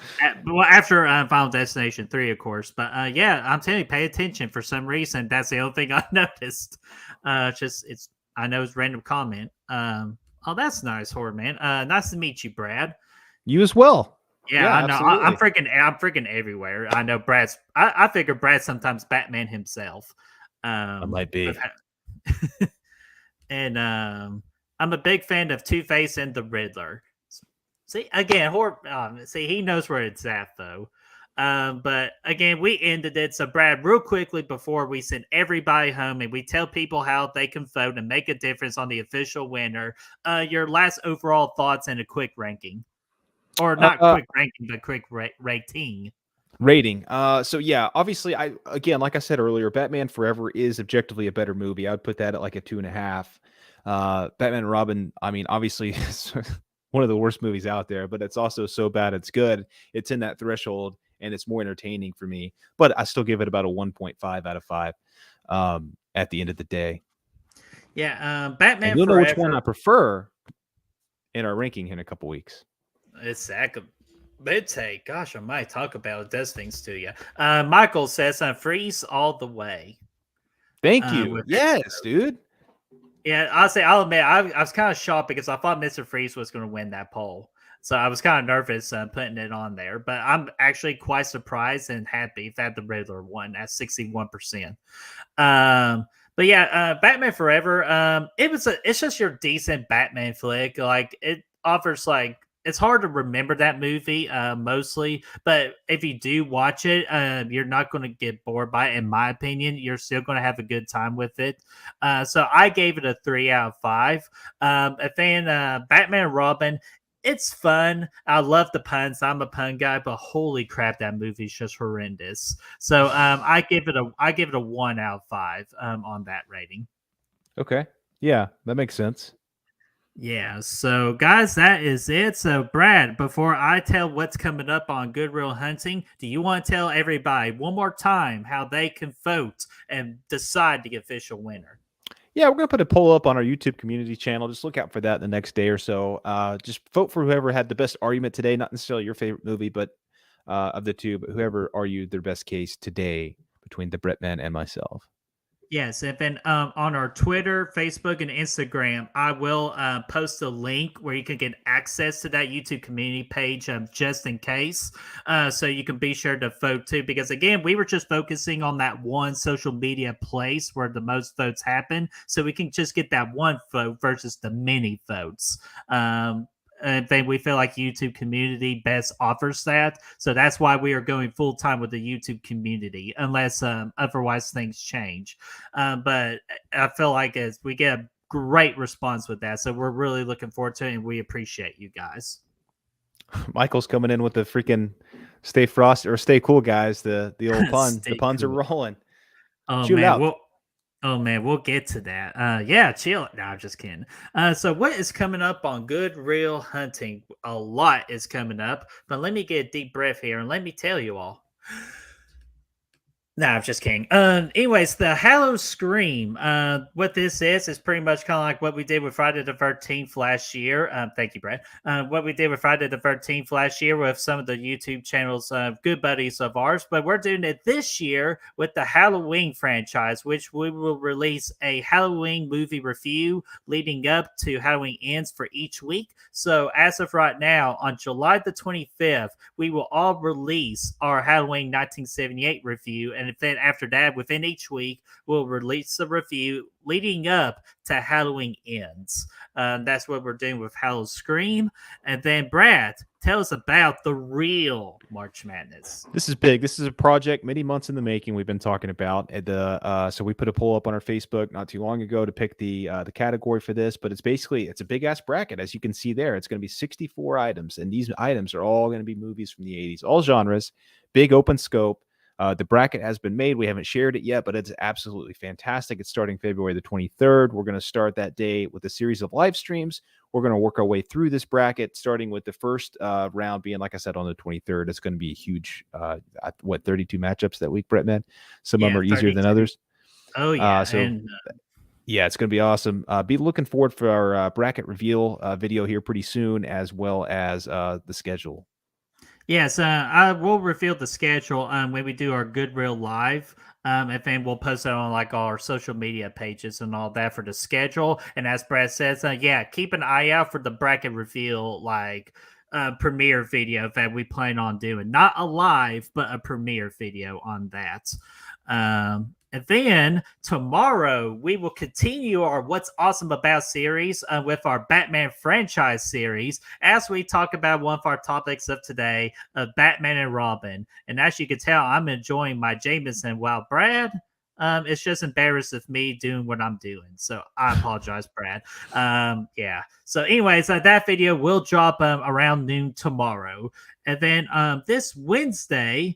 Well, after Final Destination 3, of course. But yeah, I'm telling you, pay attention. For some reason, that's the only thing I noticed. I know it's a random comment. Oh, that's nice, horror man. Nice to meet you, Brad. You as well. Yeah, Yeah, I know. I'm absolutely. freaking everywhere. I know Brad's. I figure Brad's sometimes Batman himself. I might be. And I'm a big fan of Two Face and the Riddler. See, again, horror. See, he knows where it's at, though. But again, we ended it. So, Brad, real quickly before we send everybody home and we tell people how they can vote and make a difference on the official winner, your last overall thoughts and a quick ranking. Or not quick ranking, but quick rating. Rating. So yeah, obviously, like I said earlier, Batman Forever is objectively a better movie. I would put that at like a 2.5. Batman and Robin. I mean, obviously, it's one of the worst movies out there, but it's also so bad it's good. It's in that threshold, and it's more entertaining for me. But I still give it about a 1.5 out of 5. At the end of the day, Yeah, and Batman you'll know which one I Forever. prefer in our ranking in a couple weeks. It's that mid take. Gosh, I might talk about it. Does things to you. Michael says, "Freeze all the way." Thank you. With Yes, dude. Yeah, I'll admit, I was kind of shocked because I thought Mr. Freeze was going to win that poll. So I was kind of nervous putting it on there. But I'm actually quite surprised and happy that the Riddler won at 61%. But yeah, Batman Forever, it's just your decent Batman flick. Like, it offers, like, it's hard to remember that movie mostly, but if you do watch it, you're not going to get bored by it. In my opinion, you're still going to have a good time with it. So I gave it a 3 out of 5. And then Batman and Robin, it's fun. I love the puns. I'm a pun guy, but holy crap, that movie's just horrendous. So I give it a 1 out of 5 on that rating. Okay. Yeah, that makes sense. Yeah, so guys, that is it. So, Brad, before I tell what's coming up on Good Real Hunting, do you want to tell everybody one more time how they can vote and decide the official winner? Yeah, we're gonna put a poll up on our YouTube community channel. Just look out for that the next day or so. Just vote for whoever had the best argument today. Not necessarily your favorite movie, but of the two, but whoever argued their best case today between the Bretman and myself. Yes, and then on our Twitter, Facebook, and Instagram, I will post a link where you can get access to that YouTube community page just in case. So you can be sure to vote too. Because again, we were just focusing on that one social media place where the most votes happen. So we can just get that one vote versus the many votes. And then we feel like YouTube community best offers that. So that's why we are going full time with the YouTube community, unless otherwise things change. But I feel like as we get a great response with that, so we're really looking forward to it, and we appreciate you guys. Michael's coming in with the freaking stay frost or stay cool, guys. The old pun. Stay The puns cool. are rolling. Oh Shoot it man, out. we'll get to that. Yeah, chill. No, I'm just kidding. So what is coming up on Good Real Hunting? A lot is coming up, but let me get a deep breath here and let me tell you all. No, I'm just kidding. Anyways, the Hallow Scream. What this is pretty much kind of like what we did with Friday the 13th last year. Thank you, Brad. What we did with Friday the 13th last year with some of the YouTube channels, good buddies of ours. But we're doing it this year with the Halloween franchise, which we will release a Halloween movie review leading up to Halloween Ends for each week. So as of right now, on July the 25th, we will all release our Halloween 1978 review. And then after that, within each week, we'll release the review leading up to Halloween Ends. That's what we're doing with Hallow Scream. And then, Brad, tell us about the real March Madness. This is big. This is a project many months in the making. We've been talking about so we put a poll up on our Facebook not too long ago to pick the category for this. But it's a big ass bracket, as you can see there. It's going to be 64 items, and these items are all going to be movies from the 80s, all genres, big open scope. The bracket has been made. We haven't shared it yet, but it's absolutely fantastic. It's starting February the 23rd. We're going to start that day with a series of live streams. We're going to work our way through this bracket, starting with the first round being, like I said, on the 23rd. It's going to be a huge, 32 matchups that week, Brett, man. Some of them are easier than others. Oh, yeah. Yeah, it's going to be awesome. Be looking forward for our bracket reveal video here pretty soon, as well as the schedule. Yes, I will reveal the schedule when we do our Good Real Live. And then we'll post it on like our social media pages and all that for the schedule. And as Brad says, yeah, keep an eye out for the bracket reveal, like premiere video that we plan on doing. Not a live, but a premiere video on that. And then tomorrow, we will continue our What's Awesome About series with our Batman franchise series as we talk about one of our topics of today, Batman and Robin. And as you can tell, I'm enjoying my Jameson while Brad, it's just embarrassed of me doing what I'm doing. So I apologize, Brad. Yeah. So anyways, that video will drop around noon tomorrow. And then this Wednesday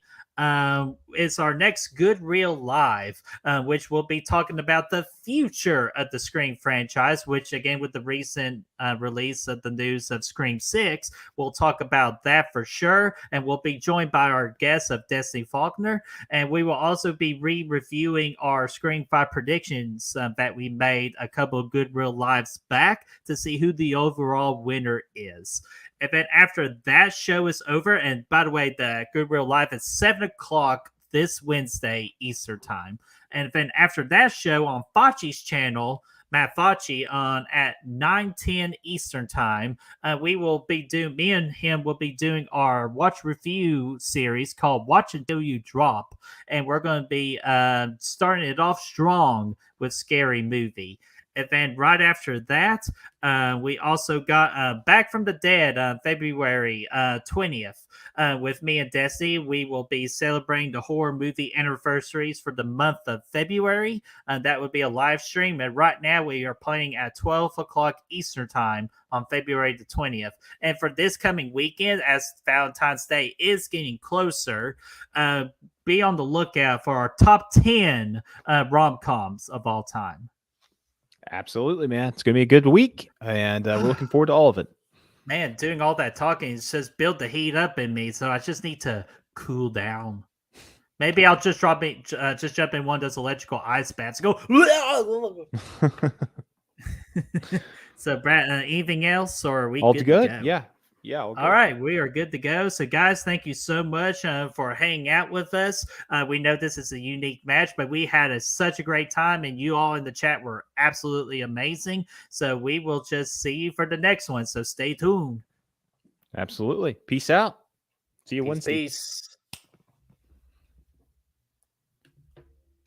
is our next Good Real Live, which we'll be talking about the future of the Scream franchise, which, again, with the recent release of the news of Scream 6, we'll talk about that for sure. And we'll be joined by our guest of Destiny Faulkner. And we will also be re-reviewing our Scream 5 predictions that we made a couple of Good Real Lives back to see who the overall winner is. And then after that show is over, and by the way, the Good Real Live is 7 o'clock this Wednesday Eastern time. And then after that show on Fauci's channel, Matt Fauci, on at 9:10 Eastern time, we will be doing, me and him will be doing our watch review series called Watch Until You Drop. And we're going to be starting it off strong with Scary Movie. And then right after that, we also got Back from the Dead on February 20th. With me and Desi, we will be celebrating the horror movie anniversaries for the month of February. That would be a live stream. And right now, we are playing at 12 o'clock Eastern time on February the 20th. And for this coming weekend, as Valentine's Day is getting closer, be on the lookout for our top 10 rom-coms of all time. Absolutely, man. It's going to be a good week, and we're looking forward to all of it. Man, doing all that talking is just build the heat up in me, so I just need to cool down. Maybe I'll just jump in one of those electrical ice baths and go. So, Brad, anything else, or are we all good good? To go? Yeah. Yeah. All right, we are good to go. So, guys, thank you so much for hanging out with us. We know this is a unique match, but we had such a great time, and you all in the chat were absolutely amazing. So, we will just see you for the next one. So, stay tuned. Absolutely. Peace out. See you Wednesday. Peace.